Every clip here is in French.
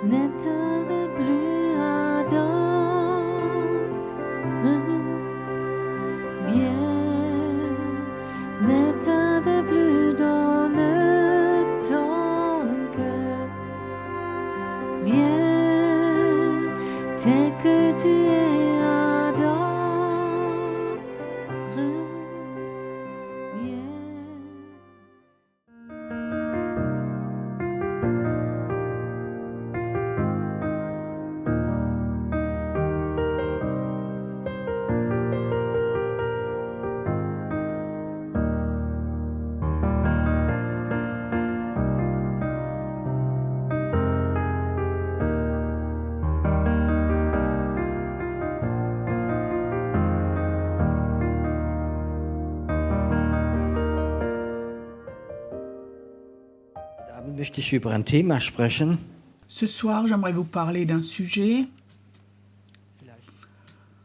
N'état de plus ardent, viens, n'état de plus donne ton cœur, viens, tel que tu es ardent, viens. Heute Abend möchte ich über ein Thema sprechen. Ce soir, j'aimerais vous parler d'un sujet. Vielleicht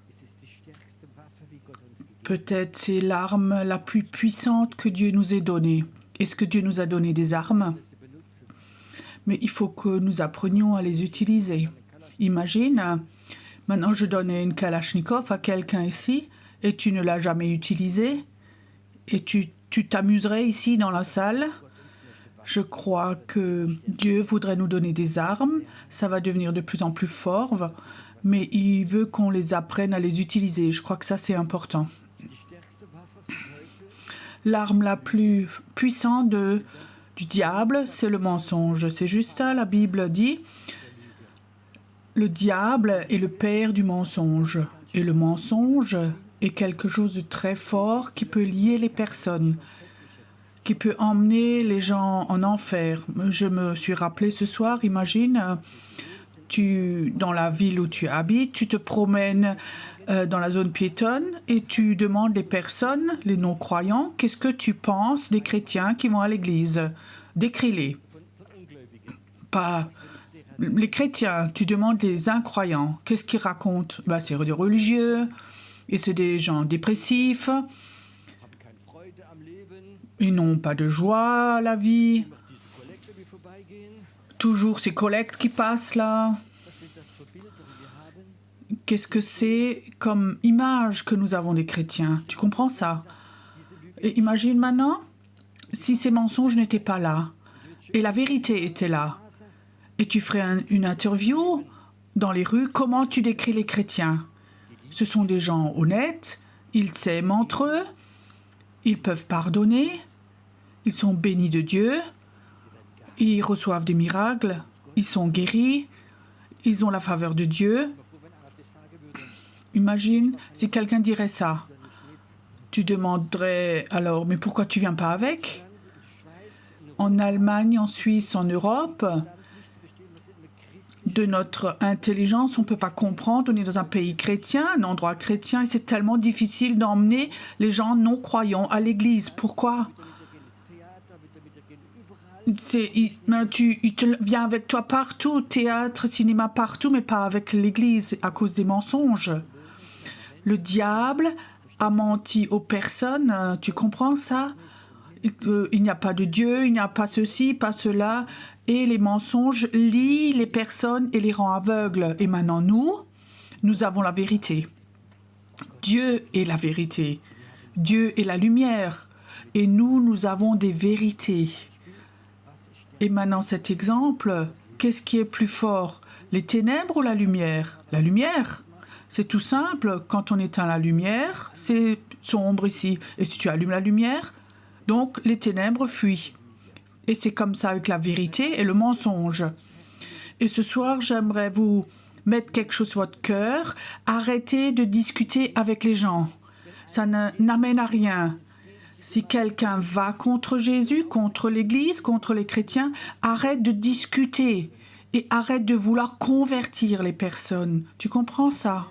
ist es die stärkste Waffe, wie Gott uns gegeben Peut-être c'est l'arme la plus puissante que Dieu nous ait donnée. Est-ce que Dieu nous a donné des armes? hat, sie benutzen. Mais il faut que nous apprenions à les utiliser. Imagine, maintenant je donne une Kalachnikov à quelqu'un ici et tu ne l'as jamais utilisée et tu t'amuserais ici dans la salle. Je crois que Dieu voudrait nous donner des armes, ça va devenir de plus en plus fort, mais il veut qu'on les apprenne à les utiliser. Je crois que ça c'est important. Die stärkste Waffe vom Teufel L'arme la plus puissante du diable, c'est le mensonge. C'est juste ça, la Bible dit. Le diable est le père du mensonge. Et le mensonge est quelque chose de très fort qui peut lier les personnes, qui peut emmener les gens en enfer. Je me suis rappelé ce soir, imagine, dans la ville où tu habites, tu te promènes dans la zone piétonne et tu demandes les personnes, les non-croyants, qu'est-ce que tu penses des chrétiens qui vont à l'église? Décris-les. Pas les chrétiens, tu demandes les incroyants. Qu'est-ce qu'ils racontent? C'est des religieux et c'est des gens dépressifs. haben keine Freude am Leben, Ils n'ont pas de joie à la vie. noch diese Kollekte, die vorbeigehen. Toujours ces collectes qui passent là. Was sind das für Bilder, die wir haben? Qu'est-ce que c'est comme image que nous avons des chrétiens? Tu comprends ça? Et imagine maintenant si ces mensonges n'étaient pas là et la vérité était là. Et tu ferais une interview dans les rues. Comment tu décris les chrétiens? Ce sont des gens honnêtes, ils s'aiment entre eux, ils peuvent pardonner, ils sont bénis de Dieu, ils reçoivent des miracles, ils sont guéris, ils ont la faveur de Dieu. Imagine si quelqu'un dirait ça. Tu demanderais alors, mais pourquoi tu viens pas avec? En Allemagne, en Suisse, en Europe, de notre intelligence, on ne peut pas comprendre. On est dans un pays chrétien, un endroit chrétien, et c'est tellement difficile d'emmener les gens non-croyants à l'église. Pourquoi? Il vient avec toi partout, théâtre, cinéma, partout, mais pas avec l'église, à cause des mensonges. Le diable a menti aux personnes, tu comprends ça? Il n'y a pas de Dieu, il n'y a pas ceci, pas cela. Et les mensonges lient les personnes et les rend aveugles. Et maintenant, nous avons la vérité. Dieu est la vérité. Dieu est la lumière. Et nous avons des vérités. Et maintenant, cet exemple, qu'est-ce qui est plus fort? Les ténèbres ou la lumière? La lumière. C'est tout simple. Quand on éteint la lumière, c'est sombre ici. Et si tu allumes la lumière, donc les ténèbres fuient. Et c'est comme ça avec la vérité et le mensonge. Et ce soir, j'aimerais vous mettre quelque chose sur votre cœur. Arrêtez de discuter avec les gens. Ça n'amène à rien. Si quelqu'un va contre Jésus, contre l'Église, contre les chrétiens, arrête de discuter et arrête de vouloir convertir les personnes. Tu comprends ça?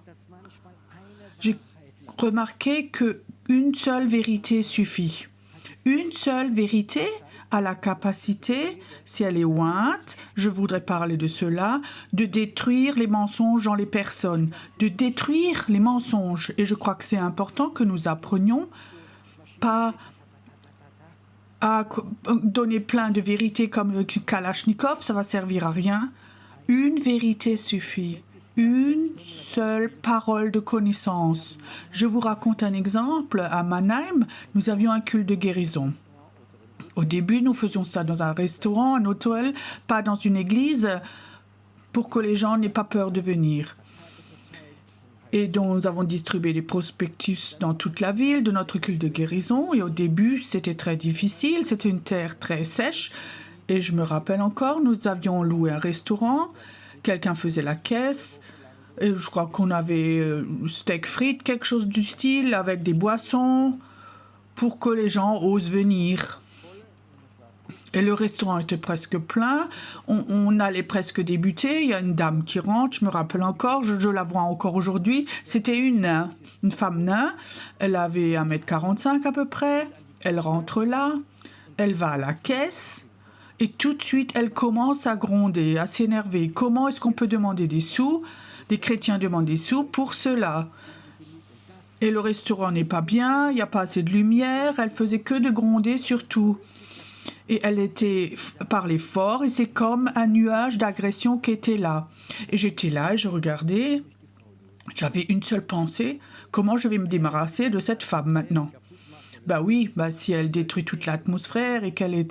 J'ai remarqué qu'une seule vérité suffit. Une seule vérité a la capacité, si elle est ointe, je voudrais parler de cela, de détruire les mensonges dans les personnes, de détruire les mensonges. Et je crois que c'est important que nous apprenions pas donner plein de vérités comme avec Kalachnikov, ça va servir à rien. Une vérité suffit. Une seule parole de connaissance. Je vous raconte un exemple. À Mannheim, nous avions un culte de guérison. Au début, nous faisions ça dans un restaurant, un hôtel, pas dans une église, pour que les gens n'aient pas peur de venir. Et donc, nous avons distribué des prospectus dans toute la ville de notre culte de guérison. Et au début, c'était très difficile. C'était une terre très sèche. Et je me rappelle encore, nous avions loué un restaurant. Quelqu'un faisait la caisse. Et je crois qu'on avait steak frites, quelque chose du style, avec des boissons, pour que les gens osent venir. Et le restaurant était presque plein. On allait presque débuter. Il y a une dame qui rentre, je me rappelle encore, je la vois encore aujourd'hui. C'était une femme nain. Elle avait 1m45 à peu près. Elle rentre là. Elle va à la caisse. Et tout de suite, elle commence à gronder, à s'énerver. Comment est-ce qu'on peut demander des sous? Les chrétiens demandent des sous pour cela. Et le restaurant n'est pas bien, il n'y a pas assez de lumière. Elle faisait que de gronder sur tout. Et elle parlait fort et c'est comme un nuage d'agression qui était là. Et j'étais là et je regardais. J'avais une seule pensée. Comment je vais me débarrasser de cette femme maintenant? Oui, si elle détruit toute l'atmosphère et qu'elle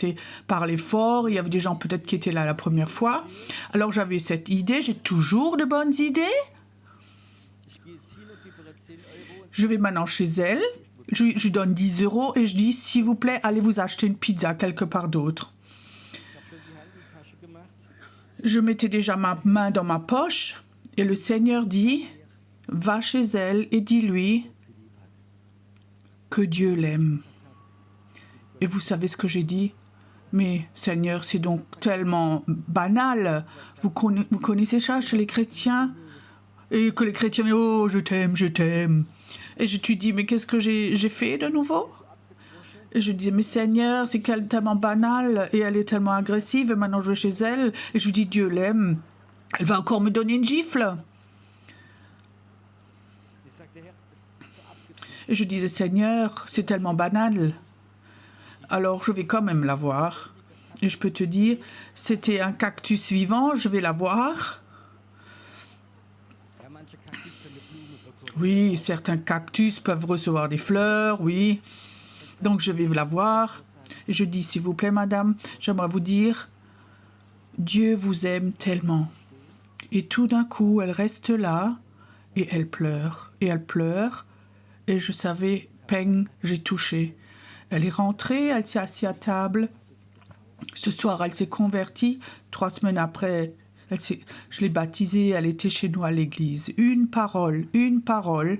parlait fort, il y avait des gens peut-être qui étaient là la première fois. Alors j'avais cette idée, j'ai toujours de bonnes idées. Je vais maintenant chez elle. Je lui donne 10 € et je dis, s'il vous plaît, allez vous acheter une pizza quelque part d'autre. Je mettais déjà ma main dans ma poche et le Seigneur dit, va chez elle et dis-lui que Dieu l'aime. Et vous savez ce que j'ai dit? Mais Seigneur, c'est donc tellement banal. Vous connaissez ça chez les chrétiens? Et que les chrétiens disent, oh, je t'aime, je t'aime. Et je lui dis, mais qu'est-ce que j'ai fait de nouveau? Et je dis, mais Seigneur, c'est qu'elle est tellement banale et elle est tellement agressive. Et maintenant, je vais chez elle et je lui dis, Dieu l'aime. Elle va encore me donner une gifle. Et je disais, Seigneur, c'est tellement banal. Alors, je vais quand même la voir. Et je peux te dire, c'était un cactus vivant, je vais la voir. Oui, certains cactus peuvent recevoir des fleurs, oui. Donc, je vais la voir. Et je dis, s'il vous plaît, madame, j'aimerais vous dire, Dieu vous aime tellement. Et tout d'un coup, elle reste là et elle pleure. Et elle pleure. Et je savais, peng, j'ai touché. Elle est rentrée, elle s'est assise à table. Ce soir, elle s'est convertie. 3 semaines après, je l'ai baptisée, elle était chez nous à l'église. Une parole, une parole.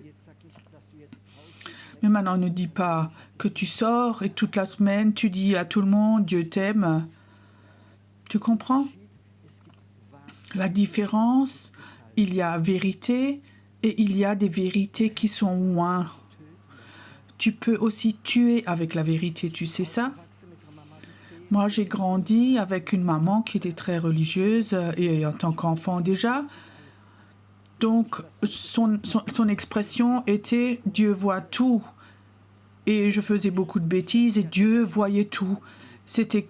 Mais maintenant, ne dis pas que tu sors et toute la semaine, tu dis à tout le monde, Dieu t'aime. Tu comprends? La différence, il y a vérité et il y a des vérités qui sont loin. Tu peux aussi tuer avec la vérité, tu sais ça? Moi, j'ai grandi avec une maman qui était très religieuse et en tant qu'enfant déjà. Donc, son expression était « Dieu voit tout ». Et je faisais beaucoup de bêtises et Dieu voyait tout. C'était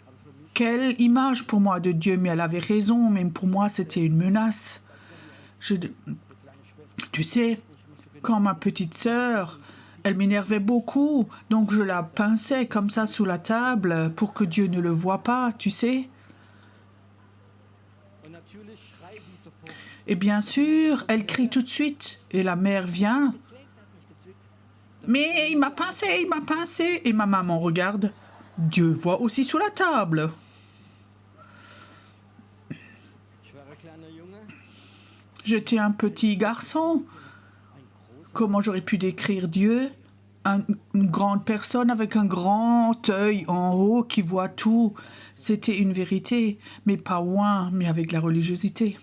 quelle image pour moi de Dieu, mais elle avait raison, même pour moi, c'était une menace. Tu sais, quand ma petite sœur, elle m'énervait beaucoup, donc je la pinçais comme ça sous la table pour que Dieu ne le voie pas, tu sais. Et bien sûr, elle crie tout de suite, et la mère vient. Mais il m'a pincé, et ma maman regarde. Dieu voit aussi sous la table. J'étais un petit garçon. Comment j'aurais pu décrire Dieu? Une grande personne avec un grand œil en haut qui voit tout. C'était une vérité, mais pas loin, mais avec la religiosité.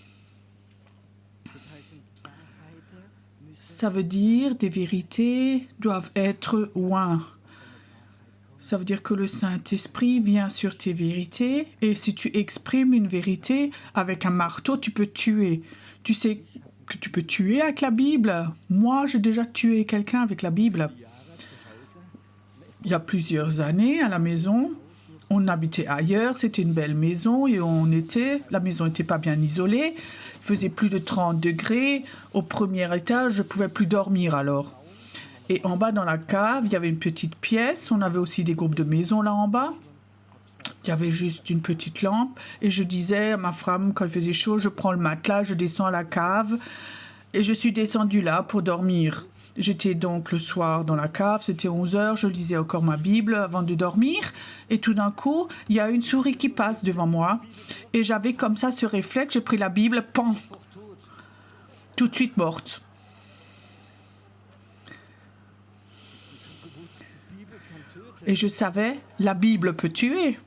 Ça veut dire des vérités doivent être loin. Ça veut dire que le Saint-Esprit vient sur tes vérités et si tu exprimes une vérité avec un marteau, tu peux tuer. Tu sais que tu peux tuer avec la Bible. Moi, j'ai déjà tué quelqu'un avec la Bible. Il y a plusieurs années à la maison, On habitait ailleurs, c'était une belle maison et la maison n'était pas bien isolée. Il faisait plus de 30 degrés. Au premier étage, je ne pouvais plus dormir alors. Et en bas dans la cave, il y avait une petite pièce. On avait aussi des groupes de maisons là en bas. Il y avait juste une petite lampe. Et je disais à ma femme, quand il faisait chaud, je prends le matelas, je descends à la cave. Et je suis descendue là pour dormir. J'étais donc le soir dans la cave, c'était 11h, je lisais encore ma Bible avant de dormir. Et tout d'un coup, il y a une souris qui passe devant moi. Et j'avais comme ça ce réflexe, j'ai pris la Bible, pan, tout de suite morte. Et je savais, la Bible peut tuer.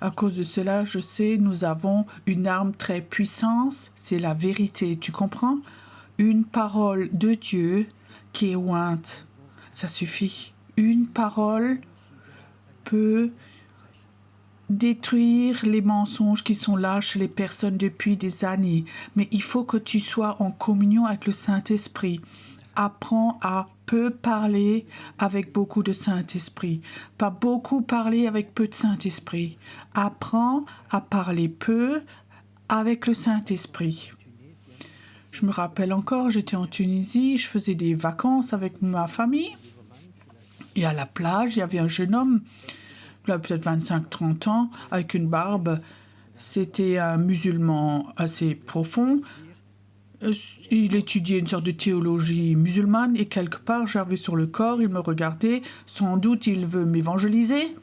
À cause de cela, je sais, nous avons une arme très puissante, c'est la vérité, tu comprends? Une parole de Dieu qui est ointe, ça suffit. Une parole peut détruire les mensonges qui sont là chez les personnes depuis des années. Mais il faut que tu sois en communion avec le Saint-Esprit. Apprends à peu parler avec beaucoup de Saint-Esprit. Pas beaucoup parler avec peu de Saint-Esprit. Apprends à parler peu avec le Saint-Esprit. Je me rappelle encore, j'étais en Tunisie, je faisais des vacances avec ma famille. Et à la plage, il y avait un jeune homme, il avait peut-être 25-30 ans, avec une barbe. C'était un musulman assez profond. Il étudiait une sorte de théologie musulmane et quelque part, j'avais sur le corps, il me regardait. Sans doute, il veut m'évangéliser.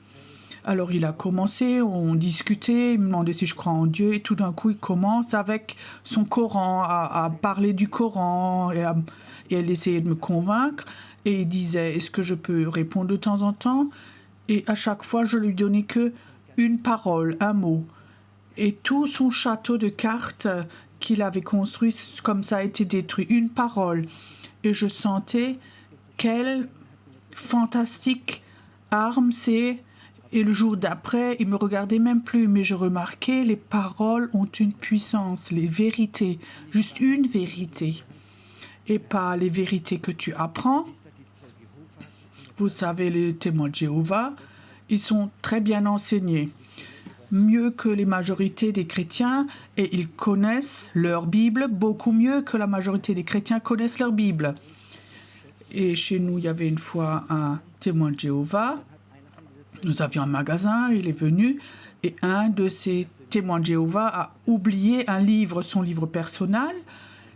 Alors, il a commencé, on discutait, il me demandait si je crois en Dieu. Et tout d'un coup, il commence avec son Coran, à parler du Coran et elle essayait de me convaincre. Et il disait, est-ce que je peux répondre de temps en temps? Et à chaque fois, je lui donnais que une parole, un mot. Et tout son château de cartes qu'il avait construit comme ça a été détruit. Une parole. Et je sentais quelle fantastique arme c'est. Et le jour d'après, il me regardait même plus, mais je remarquais les paroles ont une puissance, les vérités, juste une vérité. Et pas les vérités que tu apprends. Vous savez, les témoins de Jéhovah, ils sont très bien enseignés. Mieux que les majorités des chrétiens, et ils connaissent leur Bible beaucoup mieux que la majorité des chrétiens connaissent leur Bible. Et chez nous, il y avait une fois un témoin de Jéhovah. Nous avions un magasin, il est venu, et un de ces témoins de Jéhovah a oublié un livre, son livre personnel.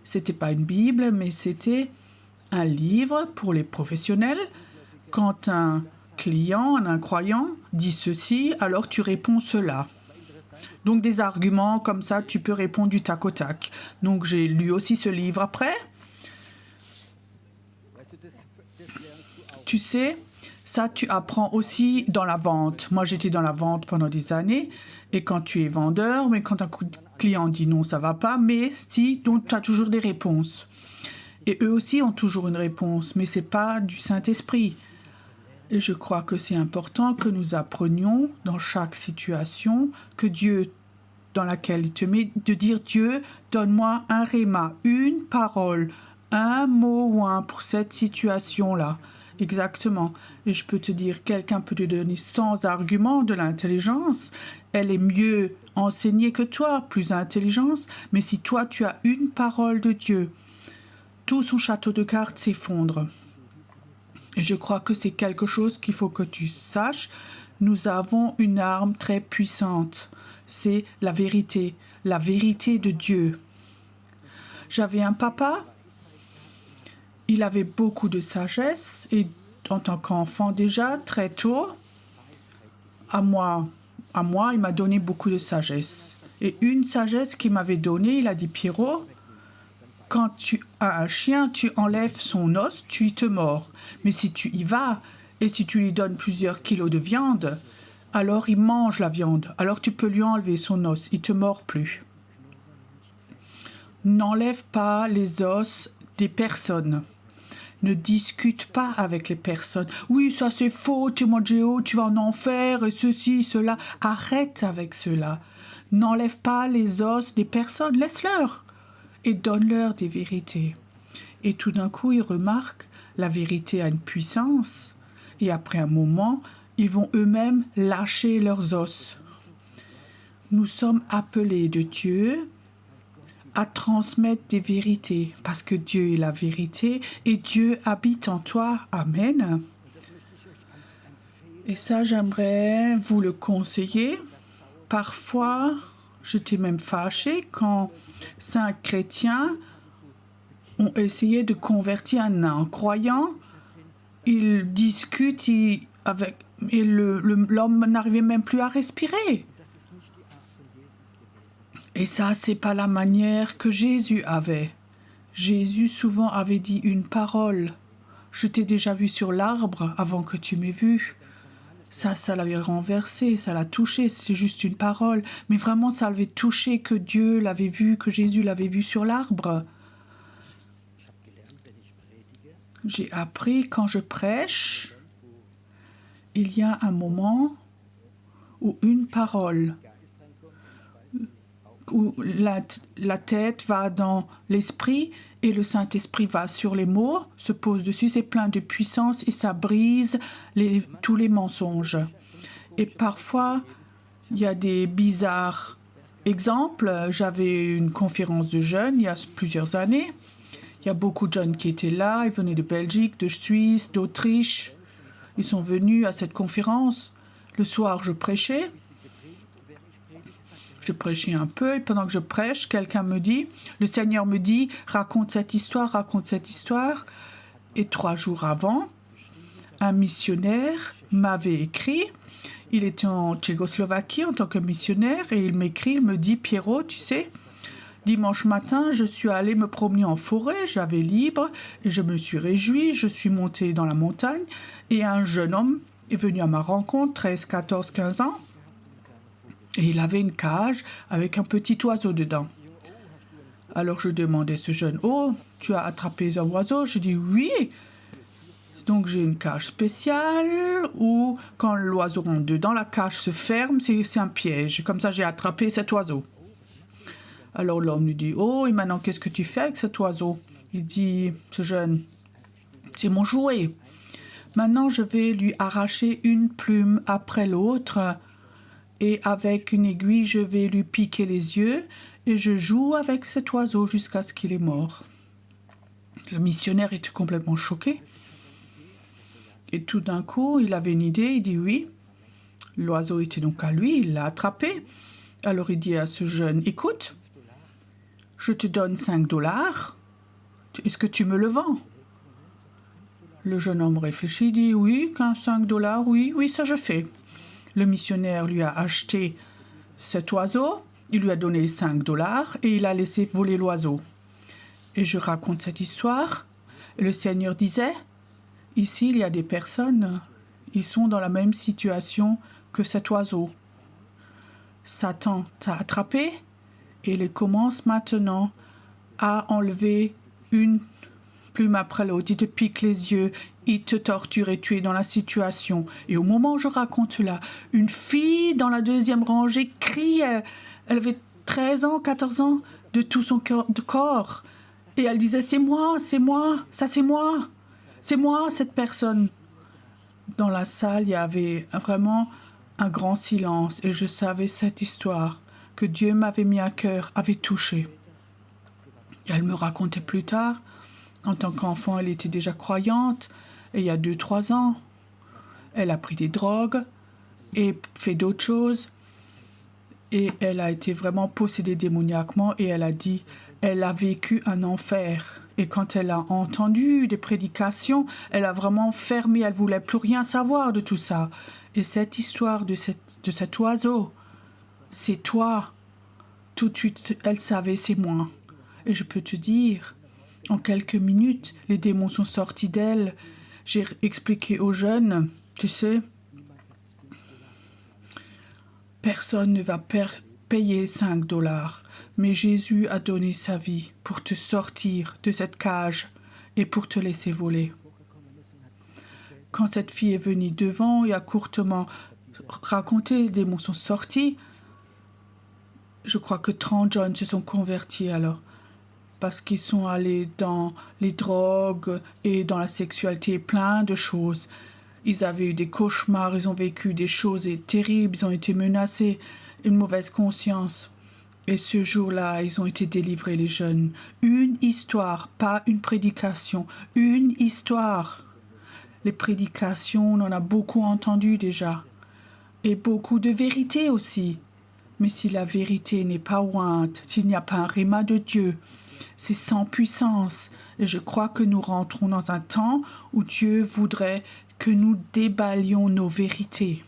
C'était pas une Bible, mais c'était un livre pour les professionnels. Quand un client, un croyant, dit ceci, alors tu réponds cela. Donc des arguments comme ça, tu peux répondre du tac au tac. Donc j'ai lu aussi ce livre après. Tu sais, ça tu apprends aussi dans la vente. Moi j'étais dans la vente pendant des années. Et quand tu es vendeur, mais quand un client dit non, ça va pas, mais si, donc tu as toujours des réponses. Et eux aussi ont toujours une réponse, mais c'est pas du Saint-Esprit. Et je crois que c'est important que nous apprenions dans chaque situation que Dieu, dans laquelle il te met, de dire Dieu, donne-moi un réma, une parole, un mot ou un pour cette situation-là. Exactement. Et je peux te dire, quelqu'un peut te donner sans argument de l'intelligence. Elle est mieux enseignée que toi, plus intelligence. Mais si toi, tu as une parole de Dieu, tout son château de cartes s'effondre. Et je crois que c'est quelque chose qu'il faut que tu saches. Nous avons une arme très puissante. C'est la vérité de Dieu. J'avais un papa, il avait beaucoup de sagesse et en tant qu'enfant déjà, très tôt, à moi, il m'a donné beaucoup de sagesse. Et une sagesse qu'il m'avait donnée, il a dit, Pierrot, quand tu as un chien, tu enlèves son os, tu te mords. Mais si tu y vas et si tu lui donnes plusieurs kilos de viande, alors il mange la viande. Alors tu peux lui enlever son os, il te mord plus. N'enlève pas les os des personnes. Ne discute pas avec les personnes. Oui, ça c'est faux, témoin de Jéhovah, tu vas en enfer, et ceci, cela. Arrête avec cela. N'enlève pas les os des personnes, laisse-leur. et donne-leur des vérités. Et tout d'un coup, ils remarquent la vérité a une puissance et après un moment, ils vont eux-mêmes lâcher leurs os. Nous sommes appelés de Dieu à transmettre des vérités parce que Dieu est la vérité et Dieu habite en toi. Amen. Et ça, j'aimerais vous le conseiller. Parfois, j'étais même fâchée quand 5 chrétiens ont essayé de convertir un non-croyant. Ils discutent et l'homme n'arrivait même plus à respirer. Et ça, c'est pas la manière que Jésus avait. Jésus souvent avait dit une parole. Je t'ai déjà vu sur l'arbre avant que tu m'aies vu. Ça l'avait renversé, ça l'a touché, c'est juste une parole. Mais vraiment, ça l'avait touché que Dieu l'avait vu, que Jésus l'avait vu sur l'arbre. J'ai appris quand je prêche, il y a un moment où une parole, où la tête va dans l'esprit et le Saint-Esprit va sur les mots, se pose dessus, c'est plein de puissance et ça brise tous les mensonges. Et parfois, il y a des bizarres exemples. J'avais une conférence de jeunes il y a plusieurs années. Il y a beaucoup de jeunes qui étaient là, ils venaient de Belgique, de Suisse, d'Autriche. Ils sont venus à cette conférence. Le soir, je prêchais. Je prêchais un peu et pendant que je prêche, quelqu'un me dit, le Seigneur me dit, raconte cette histoire, raconte cette histoire. Et 3 jours avant, un missionnaire m'avait écrit, il était en Tchécoslovaquie en tant que missionnaire et il m'écrit, il me dit, Pierrot, tu sais, dimanche matin, je suis allé me promener en forêt, j'avais libre et je me suis réjoui, je suis monté dans la montagne et un jeune homme est venu à ma rencontre, 13, 14, 15 ans. Et il avait une cage avec un petit oiseau dedans. Alors je demandais à ce jeune, « Oh, tu as attrapé un oiseau ?» Je dis « Oui !» Donc j'ai une cage spéciale où quand l'oiseau rentre dedans, la cage se ferme, c'est un piège. Comme ça, j'ai attrapé cet oiseau. Alors l'homme lui dit « Oh, et maintenant, qu'est-ce que tu fais avec cet oiseau ?» Il dit, ce jeune, « C'est mon jouet. Maintenant, je vais lui arracher une plume après l'autre. » Et avec une aiguille, je vais lui piquer les yeux et je joue avec cet oiseau jusqu'à ce qu'il est mort. Le missionnaire était complètement choqué. Et tout d'un coup, il avait une idée, il dit oui. L'oiseau était donc à lui, il l'a attrapé. Alors il dit à ce jeune, écoute, je te donne $5. Est-ce que tu me le vends? Le jeune homme réfléchit, il dit oui, $5, oui, ça je fais. Le missionnaire lui a acheté cet oiseau, il lui a donné $5 et il a laissé voler l'oiseau. Et je raconte cette histoire. Et le Seigneur disait, ici il y a des personnes, ils sont dans la même situation que cet oiseau. Satan t'a attrapé et il commence maintenant à enlever une plume après l'autre. Il te pique les yeux, il te torture et tu es dans la situation. Et au moment où je raconte cela, une fille dans la 2e rangée crie, elle avait 13 ans, 14 ans, de tout son corps. Et elle disait, c'est moi, ça c'est moi, cette personne. Dans la salle, il y avait vraiment un grand silence et je savais cette histoire que Dieu m'avait mis à cœur, avait touché. Et elle me racontait plus tard, en tant qu'enfant, elle était déjà croyante. Et il y a 2-3 ans, elle a pris des drogues et fait d'autres choses. Et elle a été vraiment possédée démoniaquement et elle a dit, elle a vécu un enfer. Et quand elle a entendu des prédications, elle a vraiment fermé, elle voulait plus rien savoir de tout ça. Et cette histoire de cet oiseau, c'est toi. Tout de suite, elle savait, c'est moi. Et je peux te dire, en quelques minutes, les démons sont sortis d'elle. J'ai expliqué aux jeunes, tu sais, personne ne va payer $5, mais Jésus a donné sa vie pour te sortir de cette cage et pour te laisser voler. Quand cette fille est venue devant et a courtement raconté, les démons sont sortis. Je crois que 30 jeunes se sont convertis alors. parce qu'ils sont allés dans les drogues et dans la sexualité, plein de choses. Ils avaient eu des cauchemars, ils ont vécu des choses terribles, ils ont été menacés, une mauvaise conscience. Et ce jour-là, ils ont été délivrés, les jeunes. Une histoire, pas une prédication, une histoire. Les prédications, on en a beaucoup entendu déjà. Et beaucoup de vérité aussi. Mais si la vérité n'est pas ointe, s'il n'y a pas un rhéma de Dieu, c'est sans puissance. Et je crois que nous rentrons dans un temps où Dieu voudrait que nous déballions nos vérités.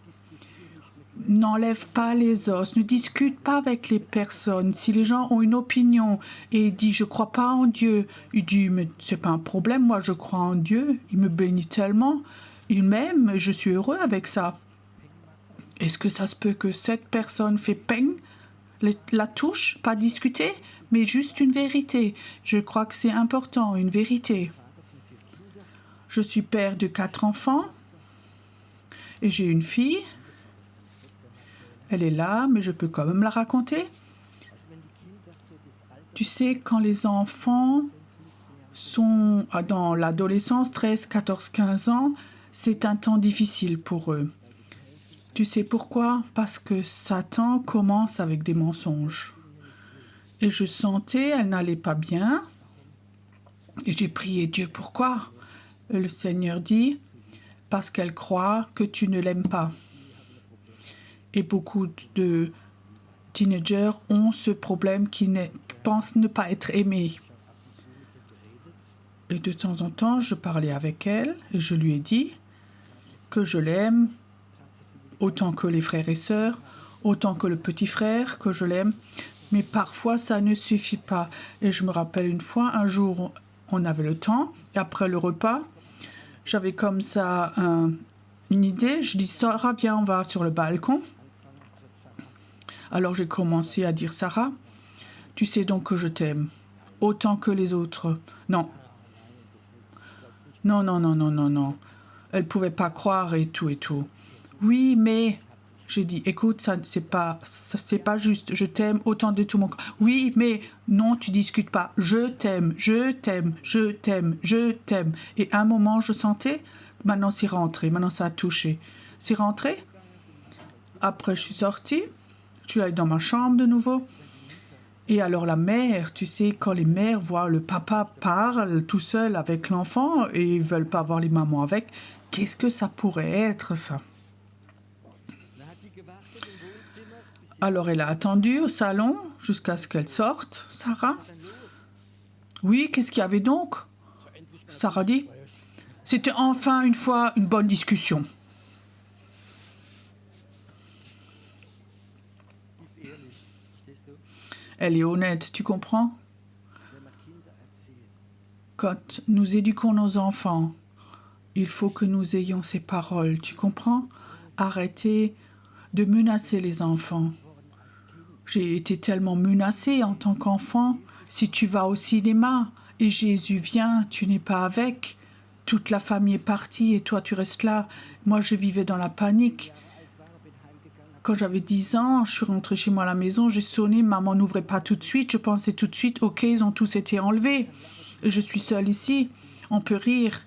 N'enlève pas les os, ne discute pas avec les personnes. Si les gens ont une opinion et disent je crois pas en Dieu, il dit mais c'est pas un problème, moi je crois en Dieu, il me bénit tellement, il m'aime, je suis heureux avec ça. Est-ce que ça se peut que cette personne fait peigne, la touche, pas discuter, mais juste une vérité? Je crois que c'est important, une vérité. Je suis père de 4 enfants et j'ai une fille. Elle est là, mais je peux quand même la raconter. Tu sais, quand les enfants sont dans l'adolescence, 13, 14, 15 ans, c'est un temps difficile pour eux. Tu sais pourquoi? Parce que Satan commence avec des mensonges. Et je sentais, elle n'allait pas bien. Et j'ai prié Dieu, pourquoi? Et le Seigneur dit, parce qu'elle croit que tu ne l'aimes pas. Et beaucoup de teenagers ont ce problème qui pensent ne pas être aimés. Et de temps en temps, je parlais avec elle et je lui ai dit que je l'aime autant que les frères et sœurs, autant que le petit frère, que je l'aime. Mais parfois, ça ne suffit pas. Et je me rappelle une fois, un jour, on avait le temps, et après le repas, j'avais comme ça une idée. Je dis, Sarah, viens, on va sur le balcon. Alors j'ai commencé à dire, Sarah, tu sais donc que je t'aime, autant que les autres. Non. Non, non, non, non, non, non. Elle ne pouvait pas croire et tout et tout. Oui, mais... J'ai dit, écoute, ça c'est pas juste, je t'aime autant de tout mon corps. Oui, mais non, tu discutes pas. Je t'aime, je t'aime, je t'aime, je t'aime. Et à un moment, je sentais, maintenant c'est rentré, maintenant ça a touché. C'est rentré. Après, je suis sortie. Je suis allée dans ma chambre de nouveau. Et alors la mère, tu sais, quand les mères voient le papa parle tout seul avec l'enfant et ils veulent pas voir les mamans avec, qu'est-ce que ça pourrait être, ça? Alors elle a attendu au salon jusqu'à ce qu'elle sorte, Sarah. Oui, qu'est-ce qu'il y avait donc? Sarah dit, c'était enfin une fois une bonne discussion. Elle est honnête, tu comprends? Quand nous éduquons nos enfants, il faut que nous ayons ces paroles, tu comprends? Arrêtez de menacer les enfants. J'ai été tellement menacée en tant qu'enfant. Si tu vas au cinéma et Jésus vient, tu n'es pas avec. Toute la famille est partie et toi tu restes là. Moi je vivais dans la panique. Quand j'avais 10 ans, je suis rentrée chez moi à la maison, j'ai sonné, maman n'ouvrait pas tout de suite. Je pensais tout de suite, ok, ils ont tous été enlevés. Et je suis seule ici. On peut rire,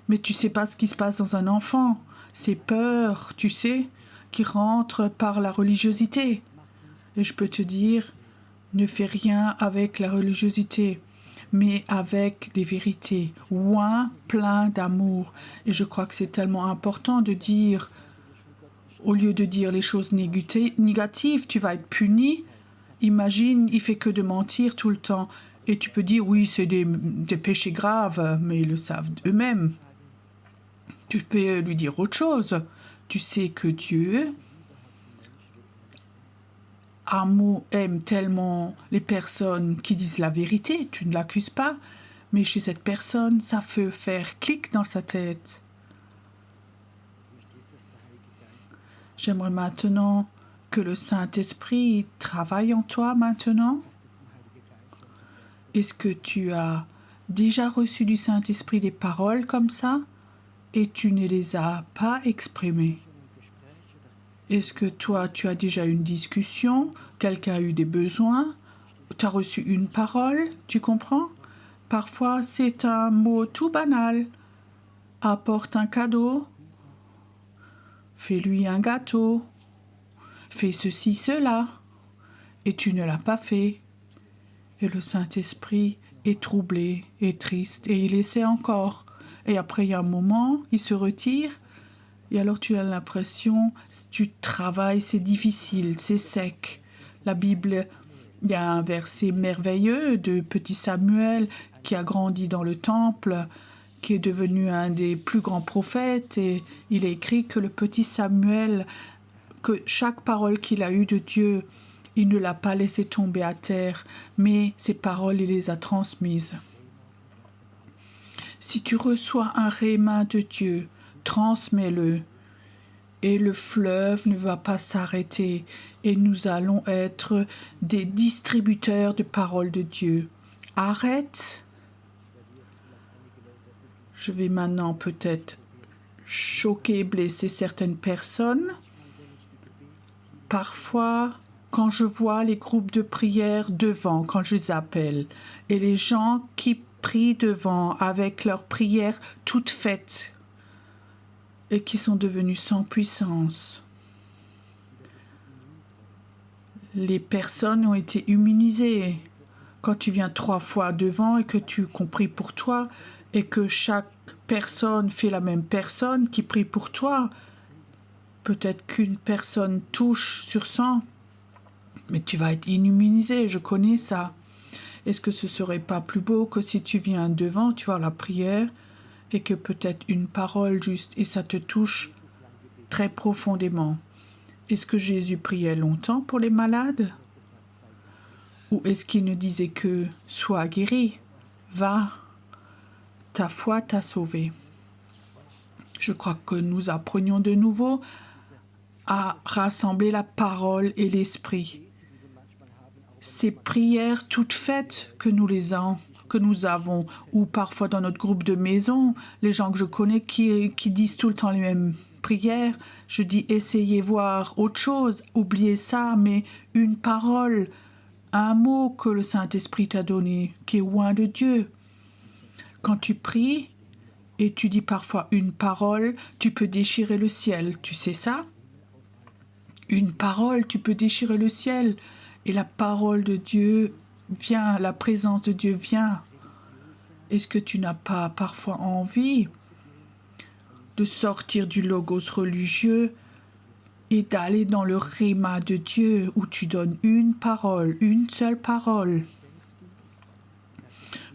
mais tu sais pas ce qui se passe dans un enfant. C'est peur, tu sais, qui rentre par la religiosité. Et je peux te dire, ne fais rien avec la religiosité, mais avec des vérités, ouin plein d'amour. Et je crois que c'est tellement important de dire, au lieu de dire les choses négatives, tu vas être puni. Imagine, il fait que de mentir tout le temps. Et tu peux dire, oui, c'est des péchés graves, mais ils le savent eux-mêmes. Tu peux lui dire autre chose. Tu sais que Dieu aime tellement les personnes qui disent la vérité. Tu ne l'accuses pas, mais chez cette personne, ça peut faire clic dans sa tête. J'aimerais maintenant que le Saint-Esprit travaille en toi maintenant. Est-ce que tu as déjà reçu du Saint-Esprit des paroles comme ça et tu ne les as pas exprimées? Est-ce que toi, tu as déjà eu une discussion, quelqu'un a eu des besoins, tu as reçu une parole, tu comprends? Parfois, c'est un mot tout banal. Apporte un cadeau. Fais-lui un gâteau. Fais ceci, cela. Et tu ne l'as pas fait. Et le Saint-Esprit est troublé, est triste, et il essaie encore. Et après, il y a un moment, il se retire. Et alors, tu as l'impression, tu travailles, c'est difficile, c'est sec. La Bible, il y a un verset merveilleux de petit Samuel qui a grandi dans le temple, qui est devenu un des plus grands prophètes. Et il est écrit que le petit Samuel, que chaque parole qu'il a eue de Dieu, il ne l'a pas laissé tomber à terre, mais ces paroles, il les a transmises. Si tu reçois un réma de Dieu, transmets-le. Et le fleuve ne va pas s'arrêter. Et nous allons être des distributeurs de paroles de Dieu. Arrête. Je vais maintenant peut-être choquer, blesser certaines personnes. Parfois, quand je vois les groupes de prière devant, quand je les appelle, et les gens qui prient devant avec leurs prières toutes faites et qui sont devenus sans puissance. Les personnes ont été immunisées. Quand tu viens 3 fois devant et que tu compris pour toi et que chaque personne fait la même personne qui prie pour toi, peut-être qu'une personne touche sur 100, mais tu vas être immunisé, je connais ça. Est-ce que ce serait pas plus beau que si tu viens devant, tu vois la prière, et que peut-être une parole juste, et ça te touche très profondément? Est-ce que Jésus priait longtemps pour les malades? Ou est-ce qu'il ne disait que « Sois guéri, va, ta foi t'a sauvé ». Je crois que nous apprenions de nouveau à rassembler la parole et l'esprit. Ces prières toutes faites que nous avons, ou parfois dans notre groupe de maison, les gens que je connais qui disent tout le temps les mêmes prières, je dis essayez voir autre chose, oubliez ça, mais une parole, un mot que le Saint-Esprit t'a donné, qui est loin de Dieu. Quand tu pries et tu dis parfois une parole, tu peux déchirer le ciel, tu sais ça? Une parole, tu peux déchirer le ciel. Et la parole de Dieu vient, la présence de Dieu vient. Est-ce que tu n'as pas parfois envie de sortir du logos religieux et d'aller dans le réma de Dieu où tu donnes une parole, une seule parole?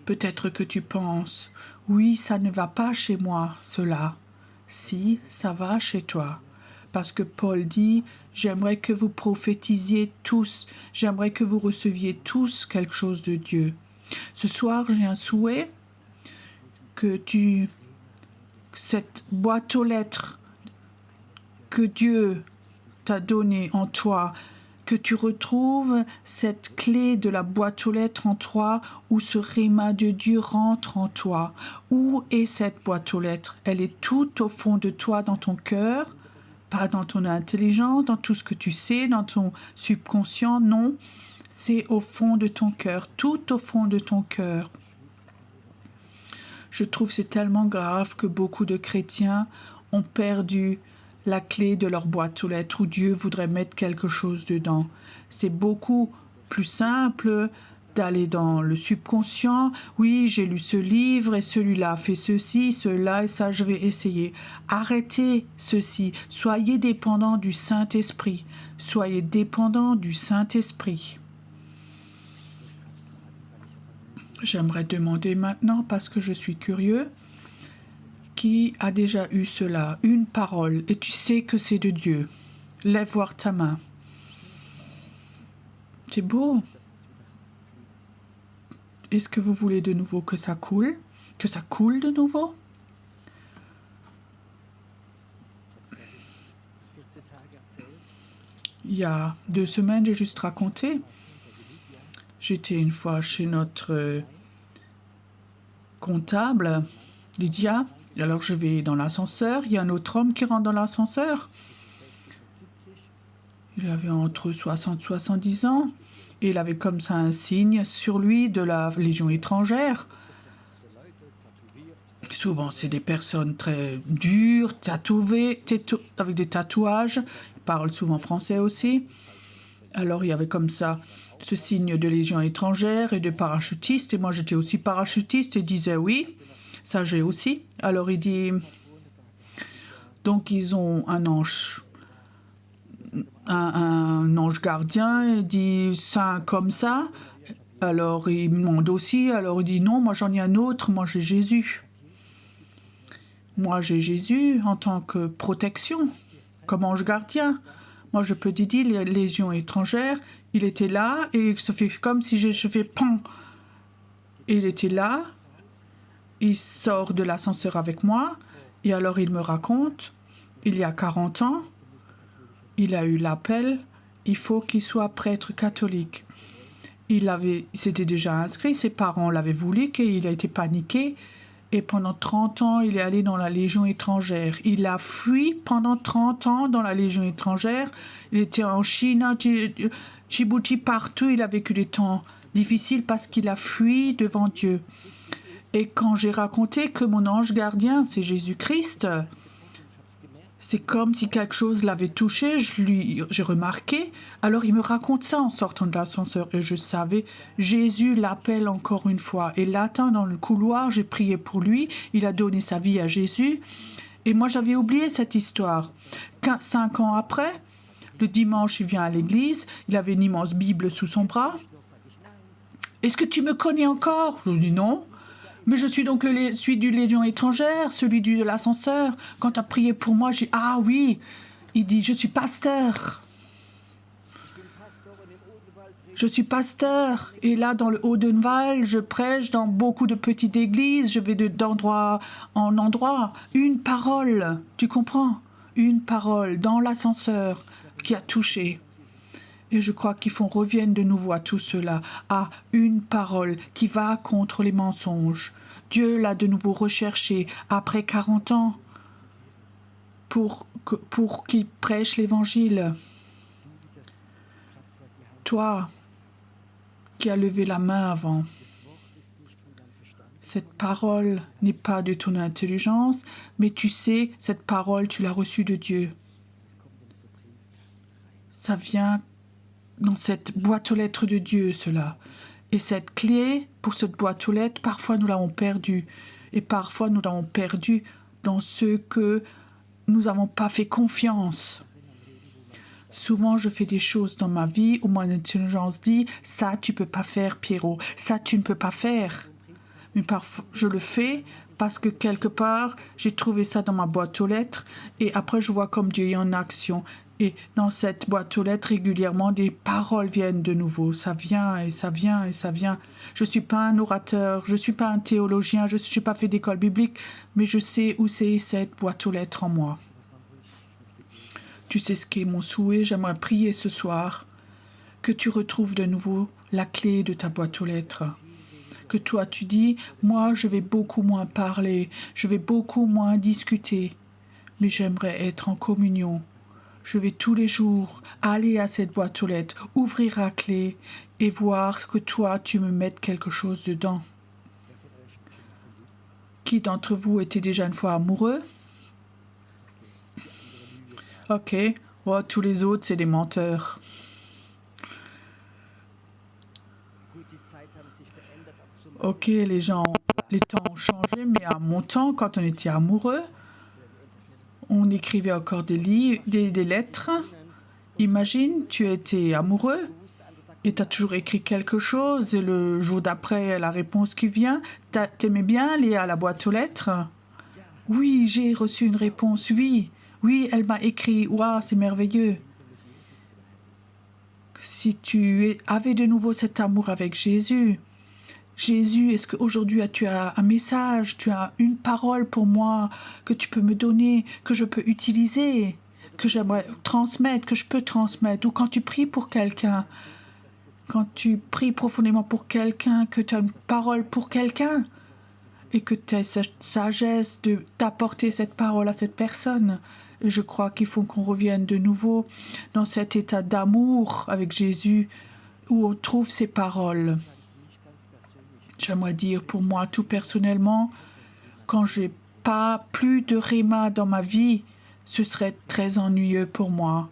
Peut-être que tu penses, oui, ça ne va pas chez moi, cela. Si, ça va chez toi. Parce que Paul dit, j'aimerais que vous prophétisiez tous, j'aimerais que vous receviez tous quelque chose de Dieu. Ce soir, j'ai un souhait que cette boîte aux lettres que Dieu t'a donnée en toi, que tu retrouves cette clé de la boîte aux lettres en toi où ce réma de Dieu rentre en toi. Où est cette boîte aux lettres? Elle est tout au fond de toi, dans ton cœur, pas dans ton intelligence, dans tout ce que tu sais, dans ton subconscient, non. C'est au fond de ton cœur, tout au fond de ton cœur. Je trouve que c'est tellement grave que beaucoup de chrétiens ont perdu la clé de leur boîte aux lettres où Dieu voudrait mettre quelque chose dedans. C'est beaucoup plus simple d'aller dans le subconscient. Oui, j'ai lu ce livre et celui-là a fait ceci, cela et ça, je vais essayer. Arrêtez ceci. Soyez dépendants du Saint-Esprit. Soyez dépendants du Saint-Esprit. J'aimerais demander maintenant, parce que je suis curieux, qui a déjà eu cela, une parole, et tu sais que c'est de Dieu. Lève voir ta main. C'est beau. Est-ce que vous voulez de nouveau que ça coule? Que ça coule de nouveau? Il y a 2 semaines, j'ai juste raconté. J'étais une fois chez notre comptable, Lydia. Alors je vais dans l'ascenseur. Il y a un autre homme qui rentre dans l'ascenseur. Il avait entre 60 et 70 ans. Et il avait comme ça un signe sur lui de la Légion étrangère. Souvent, c'est des personnes très dures, tatouées, avec des tatouages. Ils parlent souvent français aussi. Alors, il y avait comme ça ce signe de légion étrangère et de parachutiste. Et moi, j'étais aussi parachutiste et disais oui, ça j'ai aussi. Alors, il dit, donc ils ont un ange, un ange gardien, il dit ça comme ça. Alors, il me demande aussi, alors il dit non, moi j'en ai un autre, moi j'ai Jésus. Moi j'ai Jésus en tant que protection, comme ange gardien. Moi je peux te dire, les légions étrangères, il était là et ça fait comme si je fais pan. Et il était là, il sort de l'ascenseur avec moi et alors il me raconte, il y a 40 ans, il a eu l'appel, il faut qu'il soit prêtre catholique. Il s'était déjà inscrit, ses parents l'avaient voulu, qu'il a été paniqué. Et pendant 30 ans, il est allé dans la Légion étrangère. Il a fui pendant 30 ans dans la Légion étrangère. Il était en Chine, à Djibouti, partout. Il a vécu des temps difficiles parce qu'il a fui devant Dieu. Et quand j'ai raconté que mon ange gardien, c'est Jésus-Christ, c'est comme si quelque chose l'avait touché, j'ai remarqué. Alors il me raconte ça en sortant de l'ascenseur et je savais, Jésus l'appelle encore une fois. Et l'attend dans le couloir, j'ai prié pour lui, il a donné sa vie à Jésus. Et moi j'avais oublié cette histoire. 5 ans après, le dimanche il vient à l'église, il avait une immense Bible sous son bras. Est-ce que tu me connais encore? Je lui dis non. Mais je suis donc celui du Légion étrangère, celui de l'ascenseur. Quand tu as prié pour moi, j'ai dit, ah oui. Il dit, je suis pasteur. Je suis pasteur. Et là, dans le Haut-Denval, je prêche dans beaucoup de petites églises. Je vais d'endroit en endroit. Une parole, tu comprends? Une parole dans l'ascenseur qui a touché. Et je crois qu'il faut qu'on revienne de nouveau à tout cela, à une parole qui va contre les mensonges. Dieu l'a de nouveau recherché après 40 ans pour qu'il prêche l'évangile. Toi qui as levé la main avant, cette parole n'est pas de ton intelligence, mais tu sais, cette parole, tu l'as reçue de Dieu. Ça vient dans cette boîte aux lettres de Dieu, cela. Et cette clé, pour cette boîte aux lettres, parfois nous l'avons perdue. Et parfois nous l'avons perdue dans ce que nous n'avons pas fait confiance. Souvent, je fais des choses dans ma vie où mon intelligence dit « ça, tu ne peux pas faire, Pierrot. Ça, tu ne peux pas faire. » Mais parfois, je le fais parce que quelque part, j'ai trouvé ça dans ma boîte aux lettres et après, je vois comme Dieu est en action. Et dans cette boîte aux lettres, régulièrement, des paroles viennent de nouveau. Ça vient et ça vient et ça vient. Je ne suis pas un orateur, je ne suis pas un théologien, je n'ai pas fait d'école biblique, mais je sais où c'est cette boîte aux lettres en moi. Tu sais ce qu'est mon souhait, j'aimerais prier ce soir que tu retrouves de nouveau la clé de ta boîte aux lettres. Que toi, tu dis, moi, je vais beaucoup moins parler, je vais beaucoup moins discuter, mais j'aimerais être en communion. Je vais tous les jours aller à cette boîte aux lettres, ouvrir la clé et voir que toi, tu me mettes quelque chose dedans. Qui d'entre vous était déjà une fois amoureux? Ok. Oh, tous les autres, c'est des menteurs. Ok, les temps ont changé, mais à mon temps, quand on était amoureux, on écrivait encore des lettres. Imagine, tu étais amoureux et tu as toujours écrit quelque chose et le jour d'après, la réponse qui vient, t'aimais bien aller à la boîte aux lettres? Oui, j'ai reçu une réponse, oui, elle m'a écrit, waouh, c'est merveilleux. Si tu avais de nouveau cet amour avec Jésus, est-ce qu'aujourd'hui tu as un message, tu as une parole pour moi que tu peux me donner, que je peux utiliser, que j'aimerais transmettre, que je peux transmettre? Ou quand tu pries pour quelqu'un, quand tu pries profondément pour quelqu'un, que tu as une parole pour quelqu'un et que tu as cette sagesse de t'apporter cette parole à cette personne. Et je crois qu'il faut qu'on revienne de nouveau dans cet état d'amour avec Jésus où on trouve ces paroles. J'aimerais dire pour moi tout personnellement, Quand j'ai pas plus de réma dans ma vie, ce serait très ennuyeux pour moi.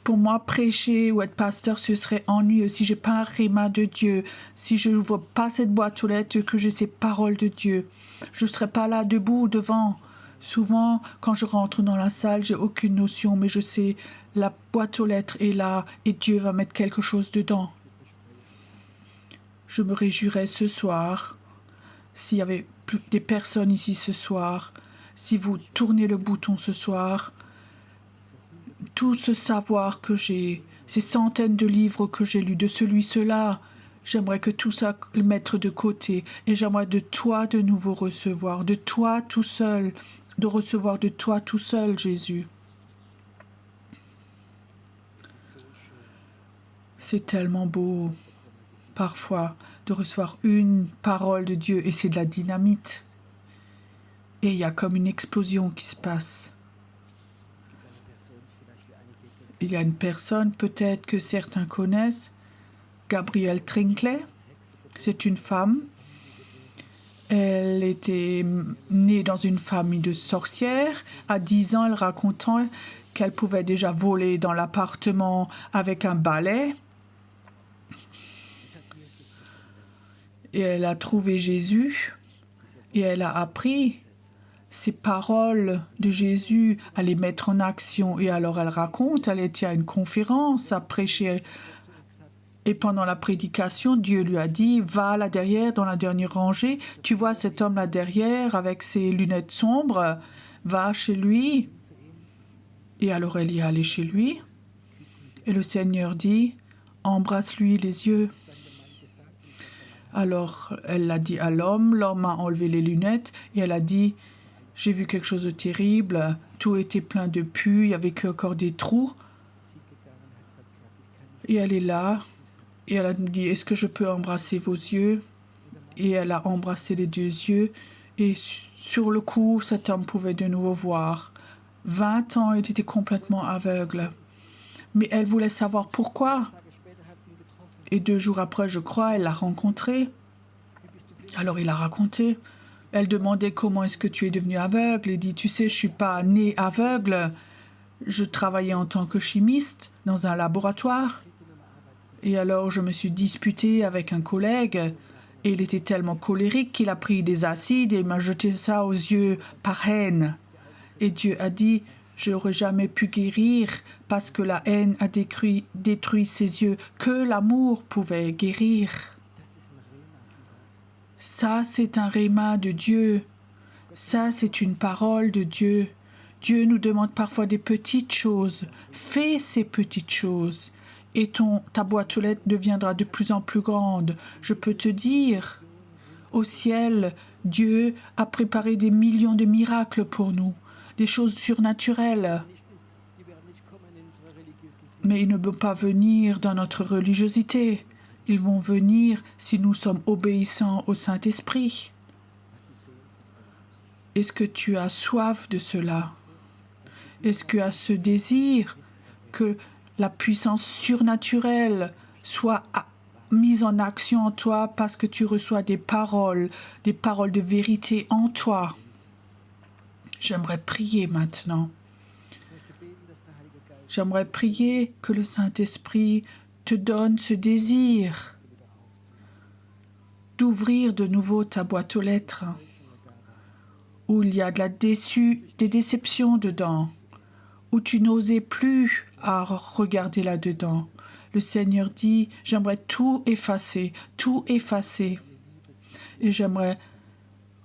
Pour moi, prêcher ou être pasteur, ce serait ennuyeux si j'ai pas un réma de Dieu, si je ne vois pas cette boîte aux lettres, que j'ai ces paroles de Dieu. Je ne serais pas là debout devant. Souvent, quand je rentre dans la salle, j'ai aucune notion, mais je sais, la boîte aux lettres est là et Dieu va mettre quelque chose dedans. Je me réjouirais ce soir, s'il y avait plus des personnes ici ce soir, si vous tournez le bouton ce soir, tout ce savoir que j'ai, ces centaines de livres que j'ai lus de celui-cela, j'aimerais que tout ça le mettre de côté et j'aimerais de toi de nouveau recevoir, de toi tout seul, de recevoir de toi tout seul, Jésus. C'est tellement beau, parfois, de recevoir une parole de Dieu et c'est de la dynamite. Et il y a comme une explosion qui se passe. Il y a une personne, peut-être que certains connaissent, Gabrielle Trinkley. C'est une femme. Elle était née dans une famille de sorcières. À 10 ans, elle racontait qu'elle pouvait déjà voler dans l'appartement avec un balai. Et elle a trouvé Jésus et elle a appris ces paroles de Jésus à les mettre en action. Et alors elle raconte, elle était à une conférence à prêcher. Et pendant la prédication, Dieu lui a dit, va là derrière, dans la dernière rangée. Tu vois cet homme là derrière avec ses lunettes sombres. Va chez lui. Et alors elle y est allée chez lui. Et le Seigneur dit, embrasse-lui les yeux. Alors elle l'a dit à l'homme. L'homme a enlevé les lunettes et elle a dit, j'ai vu quelque chose de terrible, tout était plein de pus, il n'y avait qu'encore des trous. Et elle est là, et elle a dit, est-ce que je peux embrasser vos yeux? Et elle a embrassé les deux yeux, et sur le coup, cet homme pouvait de nouveau voir. 20 ans, il était complètement aveugle. Mais elle voulait savoir pourquoi. Et 2 jours après, je crois, elle l'a rencontré. Alors il a raconté. Elle demandait comment est-ce que tu es devenu aveugle. Il dit, tu sais, je ne suis pas né aveugle. Je travaillais en tant que chimiste dans un laboratoire. Et alors je me suis disputée avec un collègue. Et il était tellement colérique qu'il a pris des acides et m'a jeté ça aux yeux par haine. Et Dieu a dit, je n'aurais jamais pu guérir parce que la haine a détruit ses yeux, que l'amour pouvait guérir. Ça, c'est un réma de Dieu. Ça, c'est une parole de Dieu. Dieu nous demande parfois des petites choses. Fais ces petites choses. Et ta boîte aux lettres deviendra de plus en plus grande. Je peux te dire, au ciel, Dieu a préparé des millions de miracles pour nous. Des choses surnaturelles. Mais ils ne peuvent pas venir dans notre religiosité. Ils vont venir si nous sommes obéissants au Saint-Esprit. Est-ce que tu as soif de cela? Est-ce que tu as ce désir que la puissance surnaturelle soit mise en action en toi parce que tu reçois des paroles de vérité en toi? J'aimerais prier maintenant. J'aimerais prier que le Saint-Esprit te donne ce désir d'ouvrir de nouveau ta boîte aux lettres où il y a des déceptions dedans, où tu n'osais plus à regarder là-dedans. Le Seigneur dit, j'aimerais tout effacer, et j'aimerais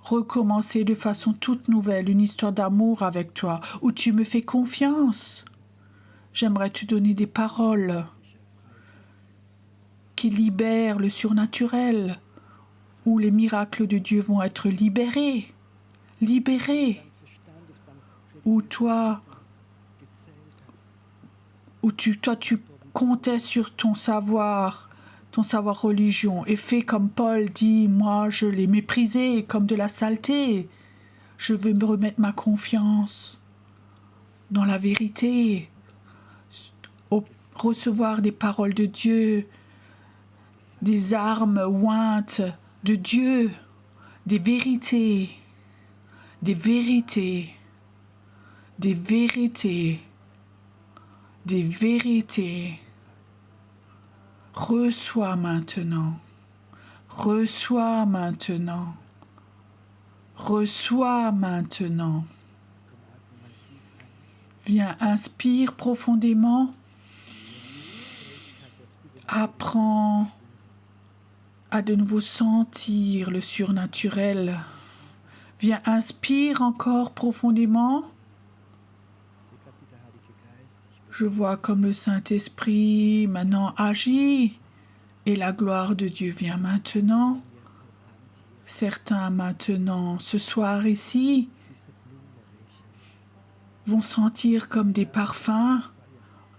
recommencer de façon toute nouvelle une histoire d'amour avec toi, où tu me fais confiance. J'aimerais te donner des paroles qui libèrent le surnaturel, où les miracles de Dieu vont être libérés, où toi tu comptais sur ton savoir religion, et fais comme Paul dit, moi je l'ai méprisé comme de la saleté. Je veux me remettre ma confiance dans la vérité, recevoir des paroles de Dieu, des armes ointes de Dieu, des vérités, des vérités, des vérités, des vérités. Reçois maintenant, reçois maintenant, reçois maintenant. Viens, inspire profondément, apprends à de nouveau sentir le surnaturel. Viens, inspire encore profondément. Je vois comme le Saint-Esprit maintenant agit et la gloire de Dieu vient maintenant. Certains maintenant, ce soir ici, vont sentir comme des parfums.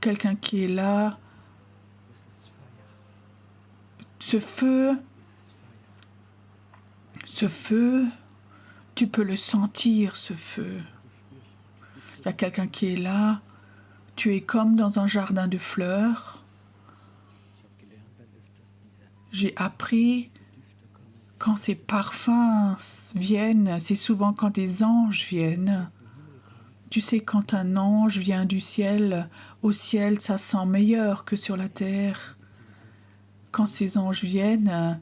Quelqu'un qui est là, ce feu, tu peux le sentir, ce feu. Il y a quelqu'un qui est là, tu es comme dans un jardin de fleurs. J'ai appris quand ces parfums viennent, c'est souvent quand des anges viennent. Tu sais, quand un ange vient du ciel, au ciel, ça sent meilleur que sur la terre. Quand ces anges viennent,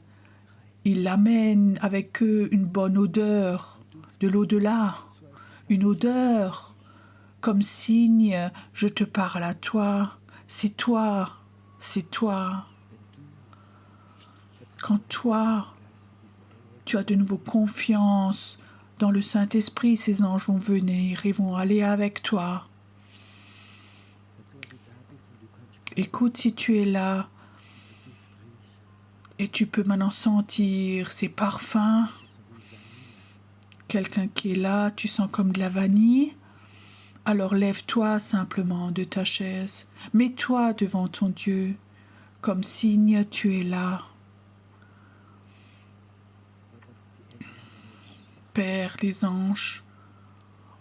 ils amènent avec eux une bonne odeur de l'au-delà, une odeur comme signe, je te parle à toi, c'est toi, c'est toi. Quand toi, tu as de nouveau confiance dans le Saint-Esprit, ces anges vont venir et vont aller avec toi. Écoute, si tu es là, et tu peux maintenant sentir ces parfums. Quelqu'un qui est là, tu sens comme de la vanille. Alors lève-toi simplement de ta chaise. Mets-toi devant ton Dieu. Comme signe, tu es là. Père, les anges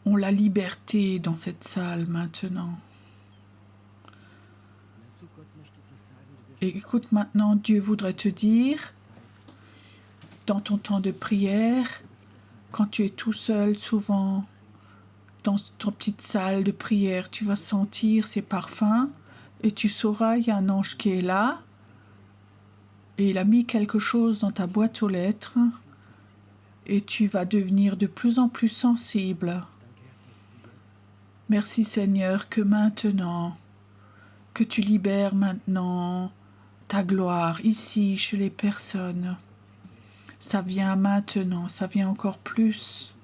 ont la liberté dans cette salle maintenant. Et écoute, maintenant, Dieu voudrait te dire, dans ton temps de prière, quand tu es tout seul, souvent, dans ton petite salle de prière, tu vas sentir ces parfums et tu sauras, il y a un ange qui est là et il a mis quelque chose dans ta boîte aux lettres et tu vas devenir de plus en plus sensible. Merci Seigneur que maintenant, que tu libères maintenant ta gloire ici chez les personnes. Ça vient maintenant, ça vient encore plus.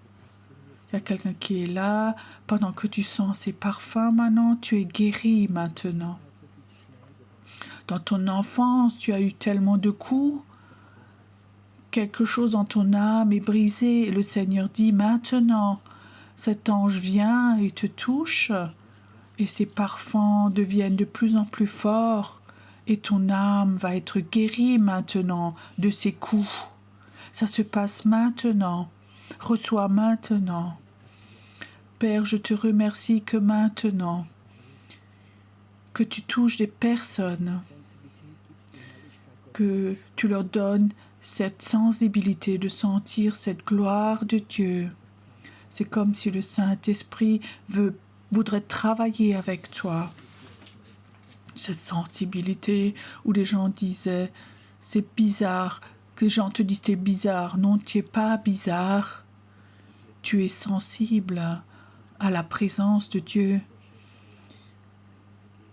Il y a quelqu'un qui est là. Pendant que tu sens ces parfums maintenant, tu es guéri maintenant. Dans ton enfance, tu as eu tellement de coups. Quelque chose dans ton âme est brisé. Et le Seigneur dit maintenant, cet ange vient et te touche. Et ces parfums deviennent de plus en plus forts. Et ton âme va être guérie maintenant de ces coups. Ça se passe maintenant. Reçois maintenant. Père, je te remercie que maintenant, que tu touches des personnes, que tu leur donnes cette sensibilité de sentir cette gloire de Dieu. C'est comme si le Saint-Esprit voudrait travailler avec toi. Cette sensibilité où les gens disaient « c'est bizarre », que les gens te disent « t'es bizarre ». Non, tu n'es pas bizarre. Tu es sensible à la présence de Dieu.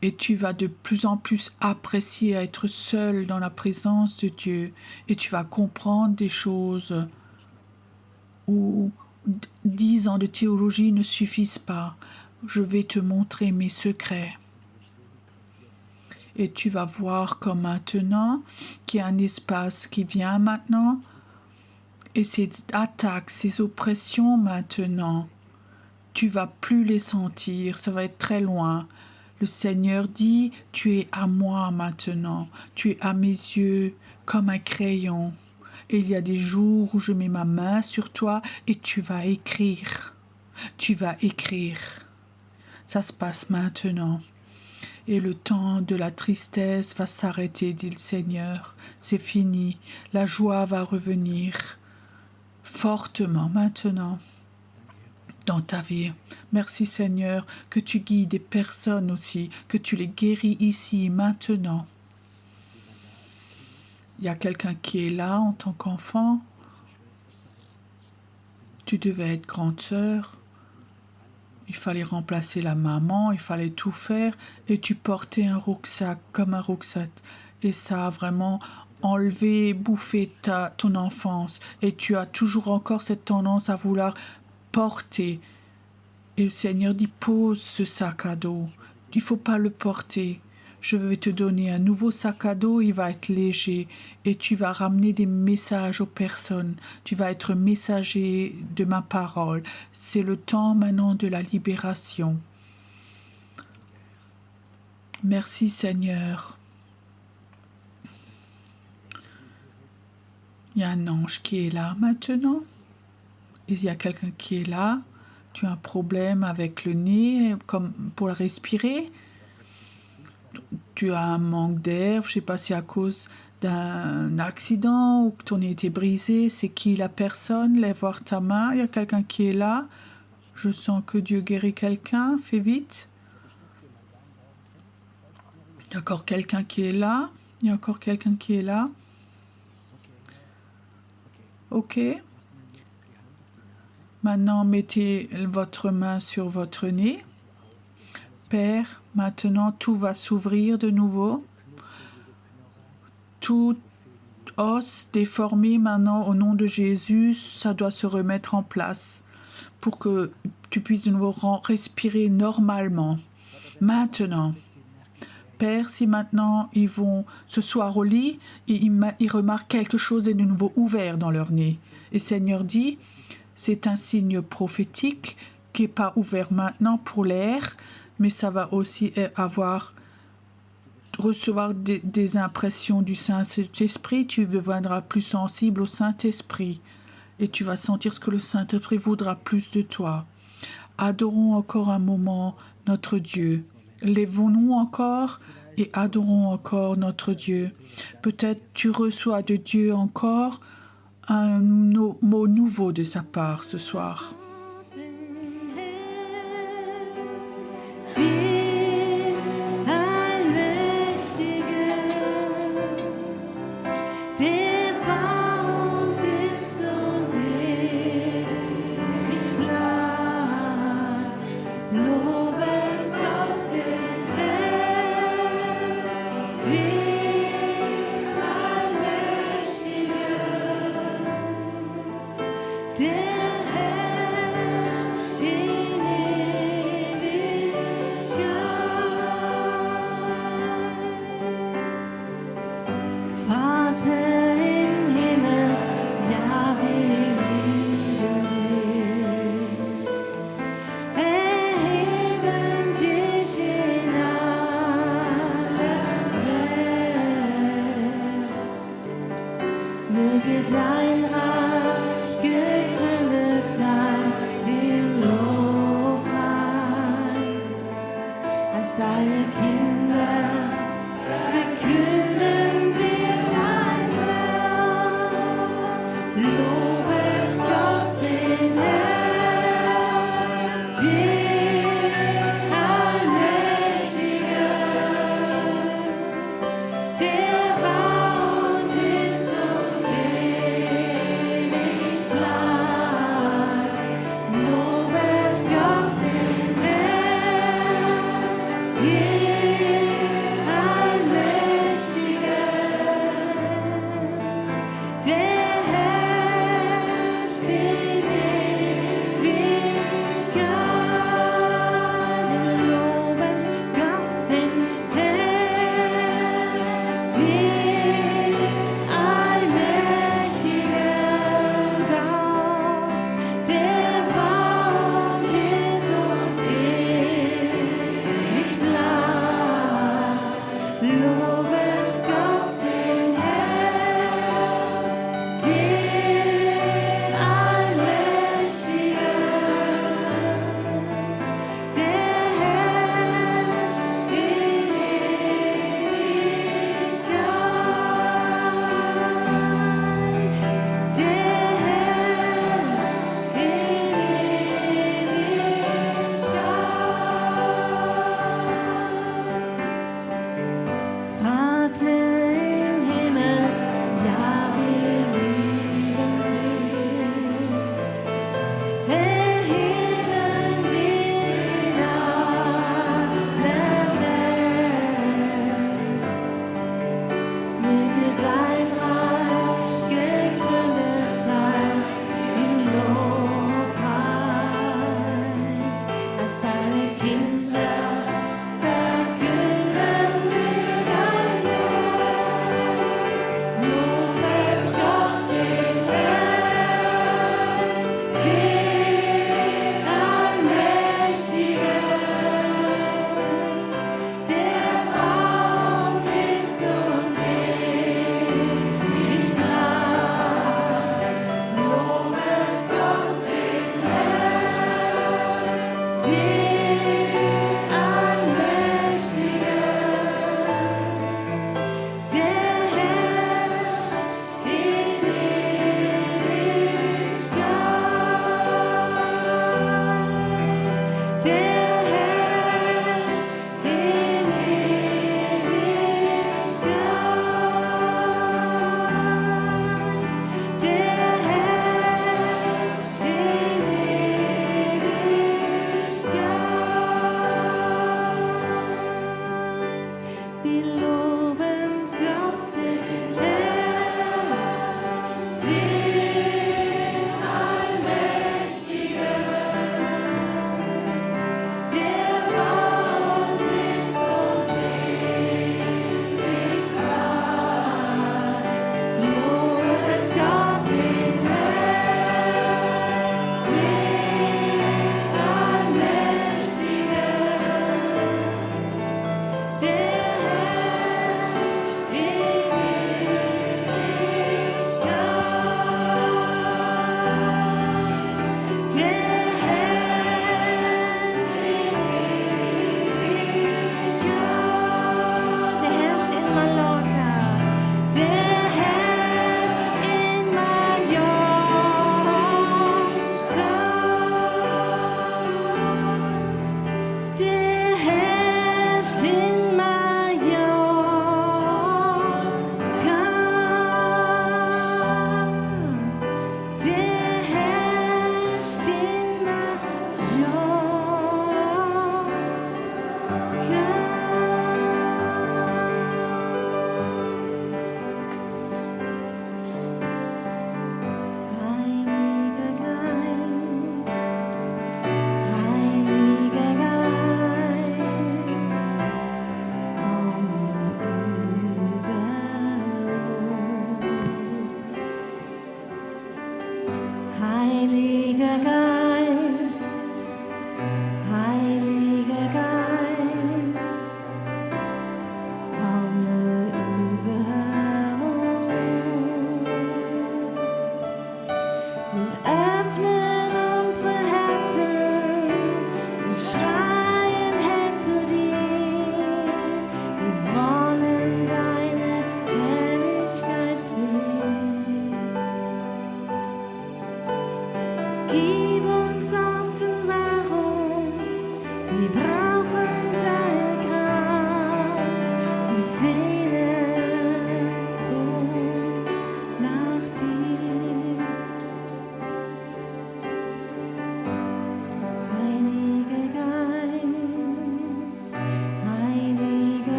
Et tu vas de plus en plus apprécier à être seul dans la présence de Dieu. Et tu vas comprendre des choses où 10 ans de théologie ne suffisent pas. Je vais te montrer mes secrets. Et tu vas voir comme maintenant qu'il y a un espace qui vient maintenant. Et ces attaques, ces oppressions maintenant, tu vas plus les sentir, ça va être très loin. Le Seigneur dit, tu es à moi maintenant, tu es à mes yeux comme un crayon. Et il y a des jours où je mets ma main sur toi et tu vas écrire. Tu vas écrire. Ça se passe maintenant. Et le temps de la tristesse va s'arrêter, dit le Seigneur. C'est fini. La joie va revenir. fortement maintenant dans ta vie. Merci Seigneur que tu guides des personnes aussi, que tu les guéris ici maintenant. Il y a quelqu'un qui est là en tant qu'enfant. Tu devais être grande sœur. Il fallait remplacer la maman, il fallait tout faire et tu portais un rucksack comme un rucksack. Et ça a vraiment enlevé, bouffé ton enfance. Et tu as toujours encore cette tendance à vouloir porter. Et le Seigneur dit, pose ce sac à dos. Il ne faut pas le porter. Je vais te donner un nouveau sac à dos, il va être léger. Et tu vas ramener des messages aux personnes. Tu vas être messager de ma parole. C'est le temps maintenant de la libération. Merci Seigneur. Il y a un ange qui est là maintenant. Il y a quelqu'un qui est là. Tu as un problème avec le nez, comme pour respirer. Tu as un manque d'air, je ne sais pas si à cause d'un accident ou que ton nez était brisé. C'est qui la personne? Lève voir ta main. Il y a quelqu'un qui est là. Je sens que Dieu guérit quelqu'un. Fais vite. Il y a encore quelqu'un qui est là. Il y a encore quelqu'un qui est là. Ok. Maintenant, mettez votre main sur votre nez. Père, maintenant, tout va s'ouvrir de nouveau. Tout os déformé, maintenant, au nom de Jésus, ça doit se remettre en place pour que tu puisses de nouveau respirer normalement. Maintenant, Père, si maintenant ils vont ce soir au lit, ils remarquent quelque chose est de nouveau ouvert dans leur nez. Et Seigneur dit, c'est un signe prophétique qui n'est pas ouvert maintenant pour l'air, mais ça va aussi recevoir des impressions du Saint-Esprit. Tu deviendras plus sensible au Saint-Esprit et tu vas sentir ce que le Saint-Esprit voudra plus de toi. Adorons encore un moment notre Dieu. Lèvons-nous encore et adorons encore notre Dieu. Peut-être tu reçois de Dieu encore un mot nouveau de sa part ce soir. Der herrscht in Ewigkeit.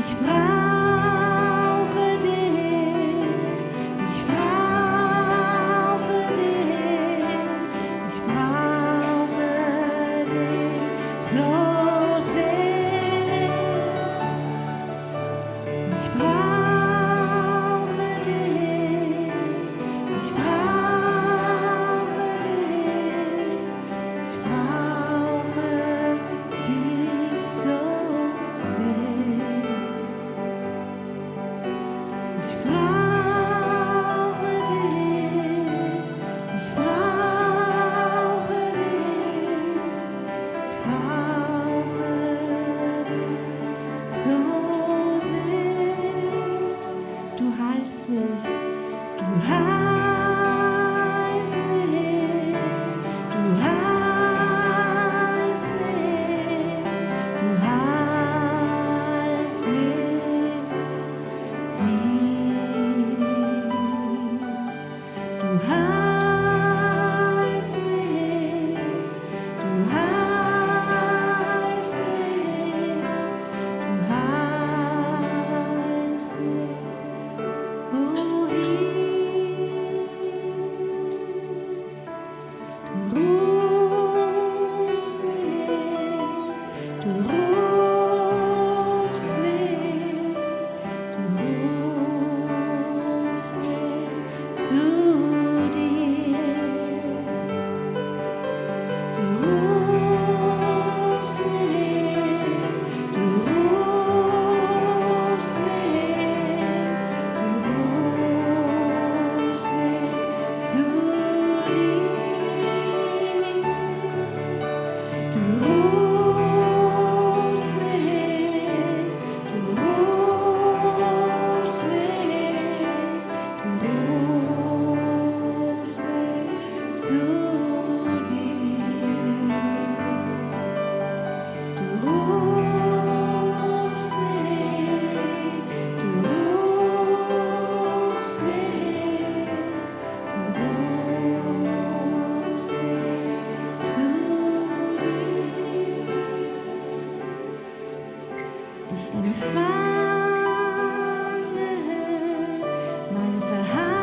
Ich brauche zu dir. Du rufst mich, du rufst mich, du rufst mich zu dir. Ich empfange meine Verheißung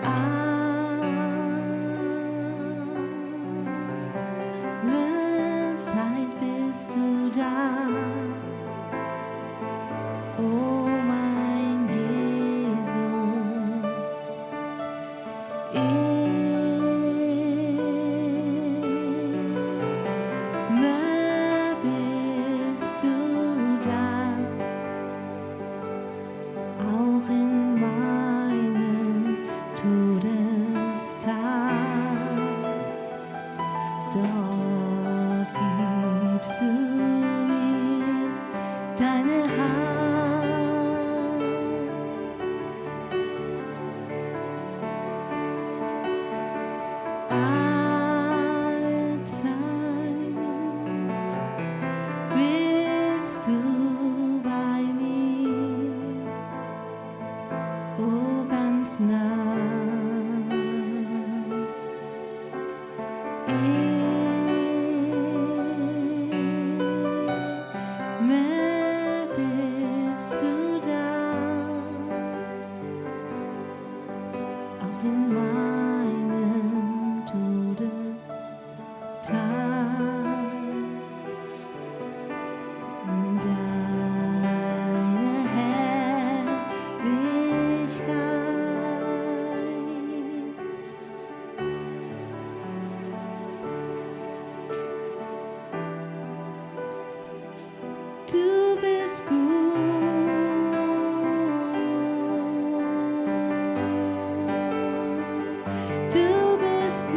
Alle Zeit bist du da, oh mein Jesus. Immer bist du da, auch in meinem Todestag. Dort gibst du mir deine Hand. Alle Zeit bist du bei mir, oh ganz nah. Immer bist du da, auch in meinem Todestag. Deine Herrlichkeit. Du bist gut, du bist gut,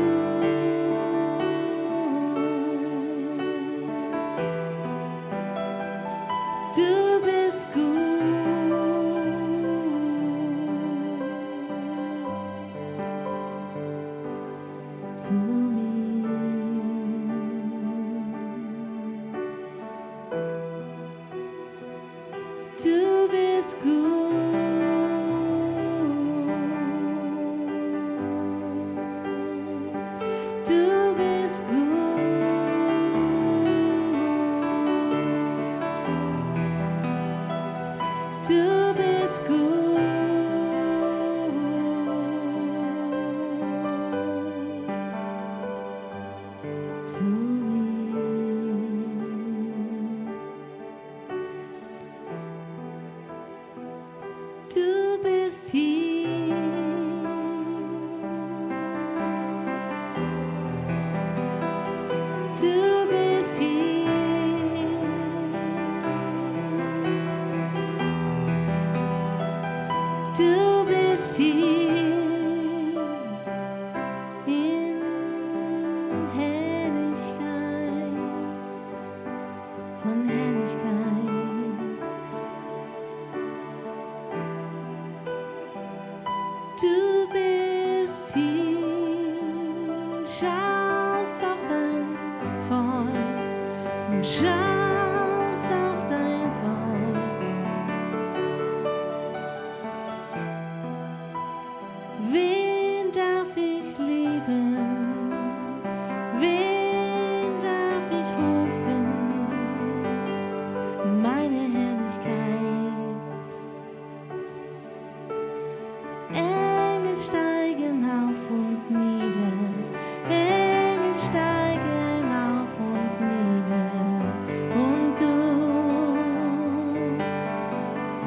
du bist gut zu mir. Du bist gut, du bist gut, du bist gut zu mir. Du bist hier, du bist hier, du bist hier in Herrlichkeit, von Herrlichkeit. Du bist hier, schaust auf dein Volk und schaust auf dein Volk. Wen darf ich lieben? Wen darf ich rufen? Meine Herrlichkeit. Engel steigen auf und nieder, Engel steigen auf und nieder. Und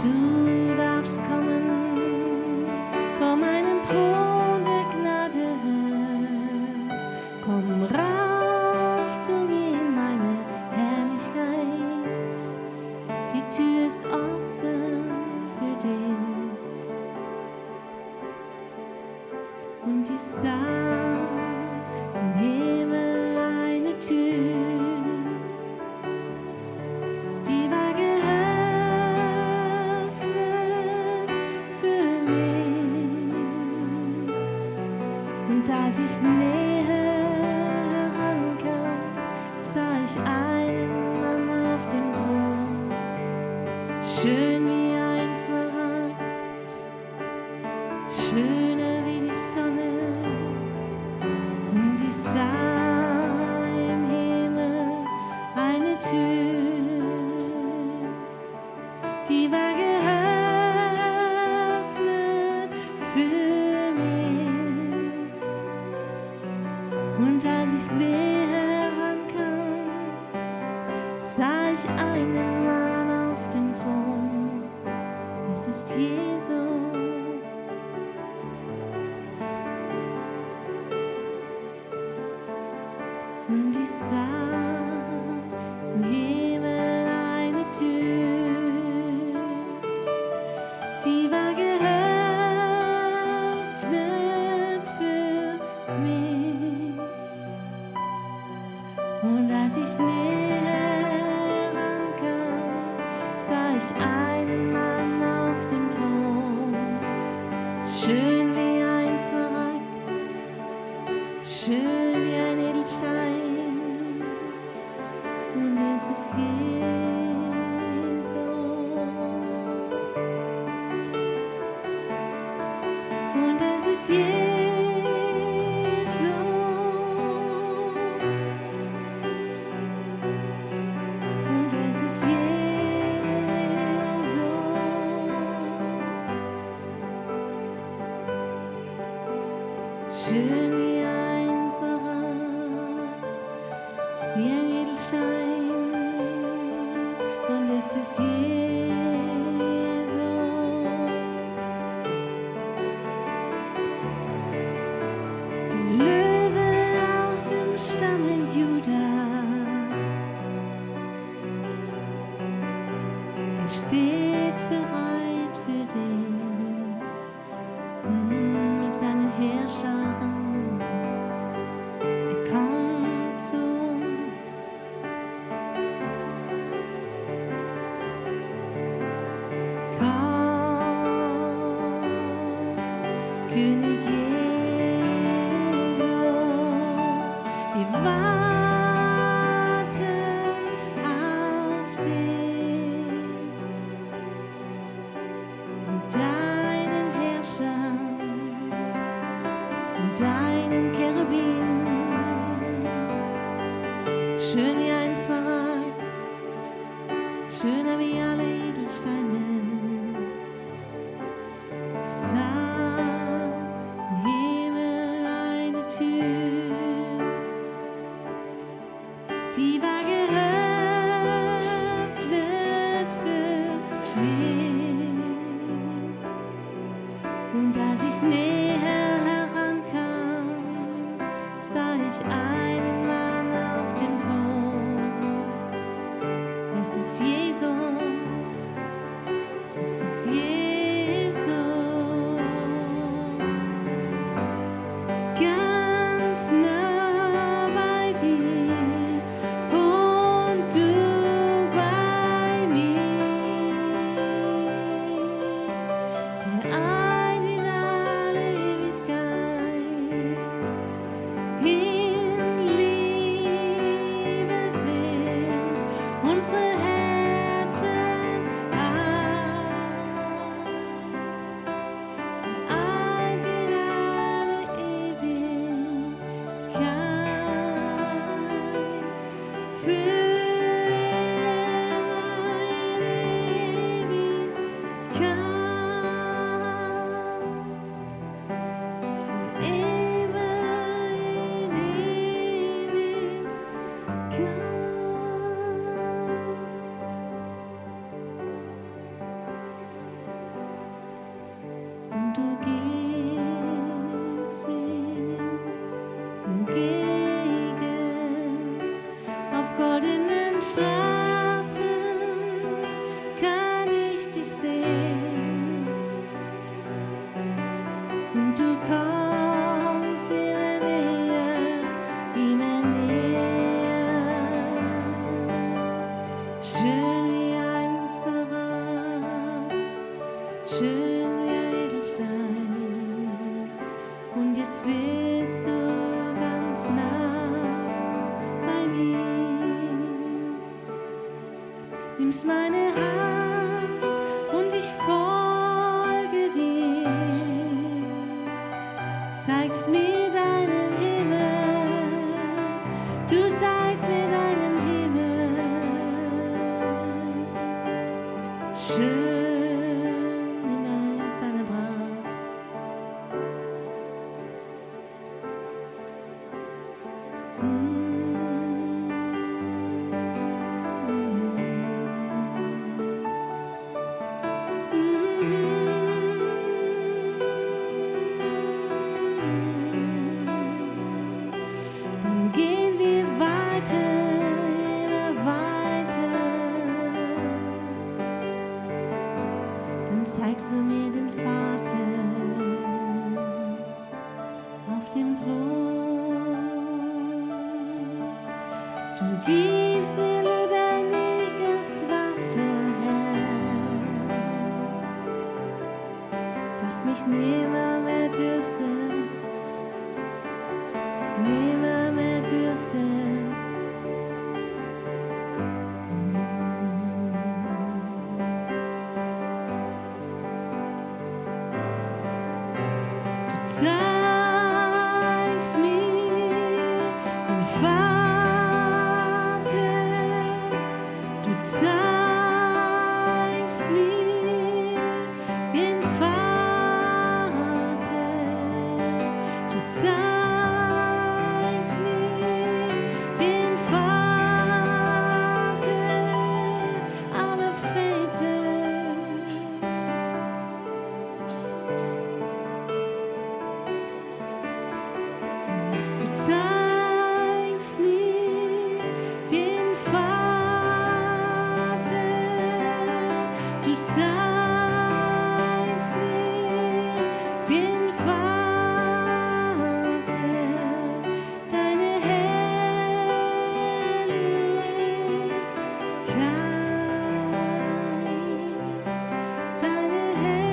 du darfst kommen vor meinen Thron der Gnade. Komm rauf zu mir in meine Herrlichkeit. Die Tür ist offen für dich. Und ich sah im Himmel eine Tür, die war geöffnet für mich. Und als ich näher herankam, sah ich einen Mann auf dem Thron, schön wie ein Smaragd, schöner wie die Sonne, und ich sah im Himmel eine Tür, die war geöffnet für mich. Und als ich näher rankam, sah ich einen Mann auf dem Thron. Es ist Jesus. Und ich sah im Himmel eine Tür, die war geöffnet für mich. Und als ich näher rankam, sah ich einen Mann auf dem Thron, schön wie ein Smaragd, schön wie ein Edelstein. Und es ist Jesus. Und es ist Jesus. Und es ist Jesus. Schön wie ein Smaragd, wie ein Edelstein. Und es ist Jesus. Der Löwe aus dem Stamme Juda, er steht bereit für dich, mit seinen Heerscharen. Er kommt zu uns. Komm, König Jesus, wir warten auf dich. Mit deinen Herrschern und deinen Cherubim, schön wie ein Smaragd, schöner wie alle Edelsteine. Sah im Himmel eine Tür, die war geöffnet für mich. Und als ich näher herankam, sah ich einen Mann auf dem Thron. Es ist Jesus. Es ist Jesus. Ganz nah bei dir und du bei mir. Vereint in alle Ewigkeit. In Liebe sind unsere Herzen eins. Vereint in alle Ewigkeit. Für immer in Ewigkeit. Für immer in Ewigkeit. Und du gehst mir entgegen auf goldenen Straßen, kann ich dich sehen. Und du kommst immer näher, schön wie ein Smaragd, schön wie ein Edelstein. Und jetzt bist du ganz nah bei mir. nimmst meine Hand und ich folge dir, zeigst mir deinen Himmel, du zeigst mir deinen Himmel, schön in all seiner Pracht. Dann gehen wir weiter, immer weiter. Dann zeigst du mir den Vater auf dem Thron. Du gibst mir lebendiges Wasser, Herr, das mich nimmer mehr dürstet, nimmer mehr dürstet. Du zeigst mir den Vater, du zeigst mir den Vater, du zeigst mir den Vater aller Väter. Du zeigst mir den Vater, du zeigst mir den Vater, deine Herrlichkeit, deine Herrlichkeit.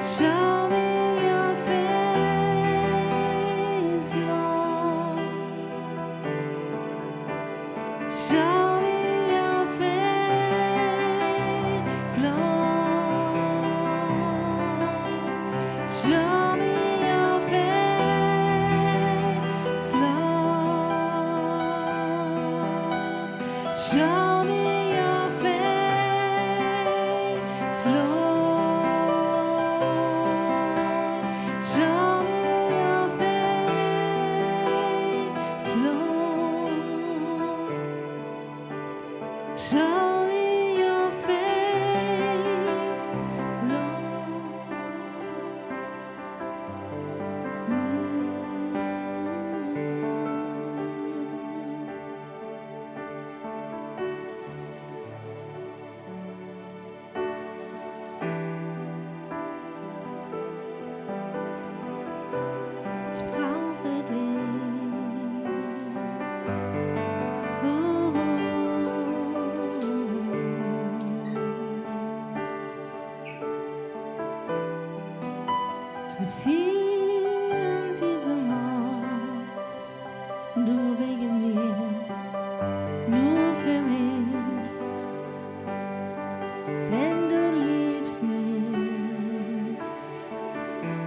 Show me your face, Lord. Show me your face, Lord. Show me your face, Lord. Show me your face, Lord. Show me your face, Lord. Show me your face, Ich brauche dich. Du bist hier an diesem Ort, nur wegen mir, nur für mich, denn du liebst mich,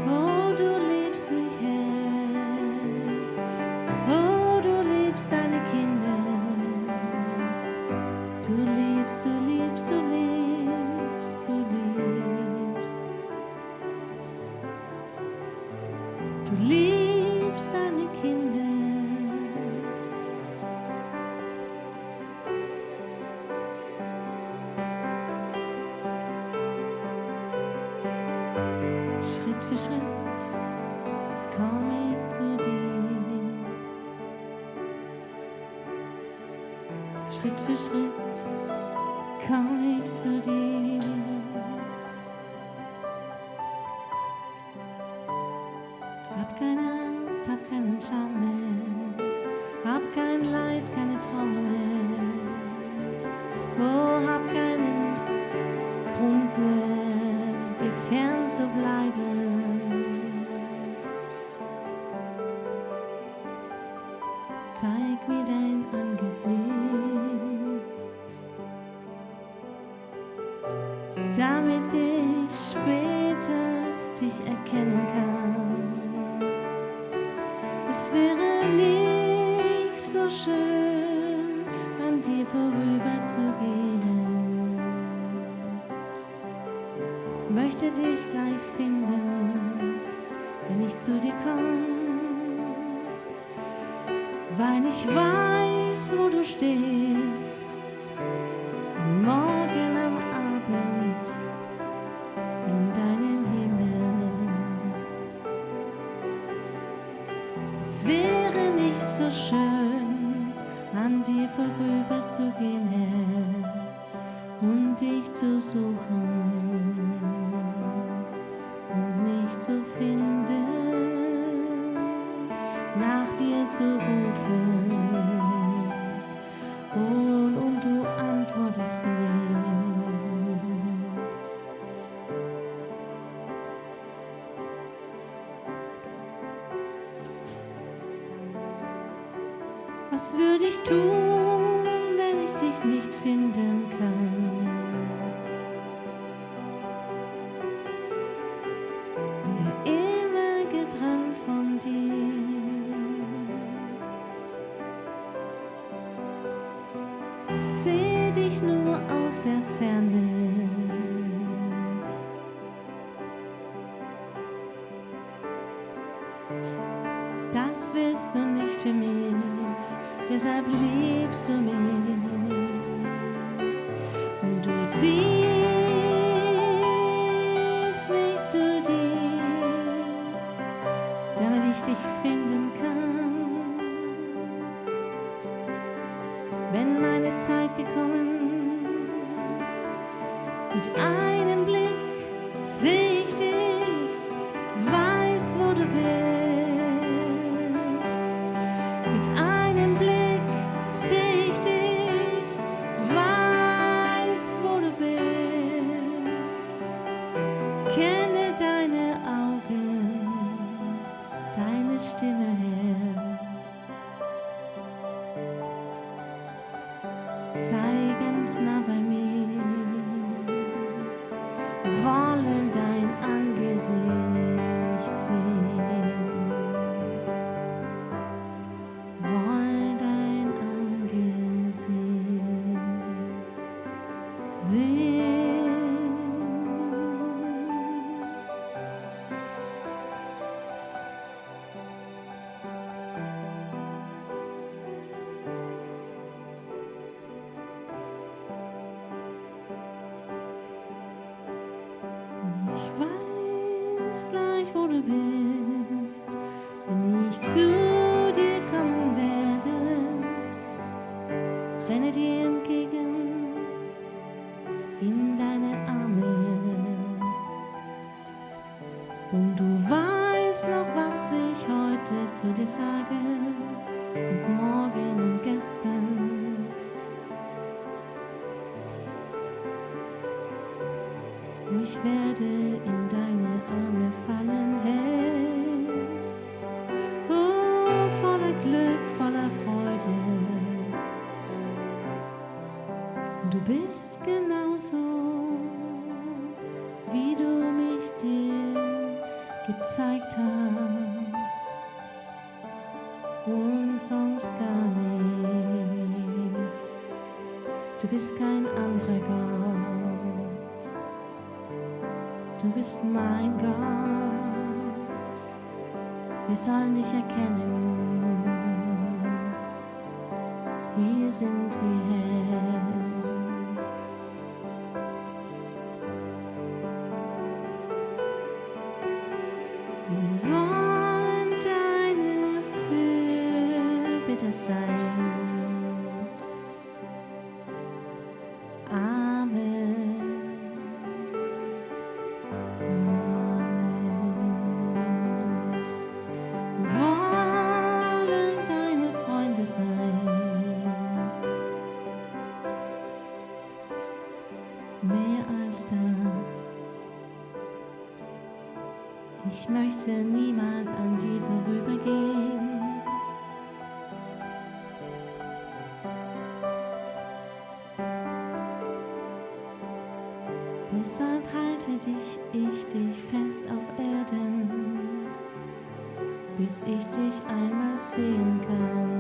oh du liebst mich, Herr, oh du liebst deine Kinder, du liebst, du liebst, du liebst, du liebst. Du liebst deine Kinder. Schritt für Schritt komm ich zu dir. Schritt für Schritt komm ich zu dir. Hab keine Angst, hab keinen Scham mehr, hab kein Leid, keine Trauer mehr. Oh, hab keinen Grund mehr, dir fern zu bleiben. Zeig mir dein Angesicht, damit ich später dich erkennen kann. Es wäre nicht so schön, an dir vorüberzugehen. Ich möchte dich gleich finden, wenn ich zu dir komme, weil ich weiß, wo du stehst. Morgen am Abend in deinem Himmel. Es wäre nicht so schön, an dir vorüberzugehen, Herr, und dich zu suchen und nicht zu finden, nach dir zu rufen, und du antwortest nicht. Was würde ich tun, wenn ich dich nicht finden kann? Wär immer getrennt von dir. Seh dich nur aus der Ferne. Das willst du nicht für mich, deshalb liebst du mich. Und du ziehst mich zu dir, damit ich dich finden kann. Wenn meine Zeit gekommen, mit einem Blick seh ich dich, weiß, wo du bist. Mit einem Blick seh ich dich, weiß, wo du bist. Kenne deine wo du bist, wenn ich zu dir kommen werde, renne dir entgegen in deine Arme. Und du weißt noch, was ich heute zu dir sage, und morgen und gestern. Ich werde in deine Arme fallen, hey, oh, voller Glück, voller Freude. Du bist genauso, wie du mich dir gezeigt hast, und sonst gar nichts. Du bist kein anderer Gott. Du bist mein Gott, wir sollen dich erkennen, hier sind wir Herr. Wir wollen deine Fürbitte sein. Amen. Mehr als das. Ich möchte niemals an dir vorübergehen. Deshalb halte ich dich fest auf Erden, bis ich dich einmal sehen kann.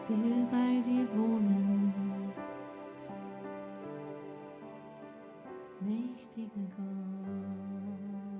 Will bei dir wohnen, mächtiger Gott.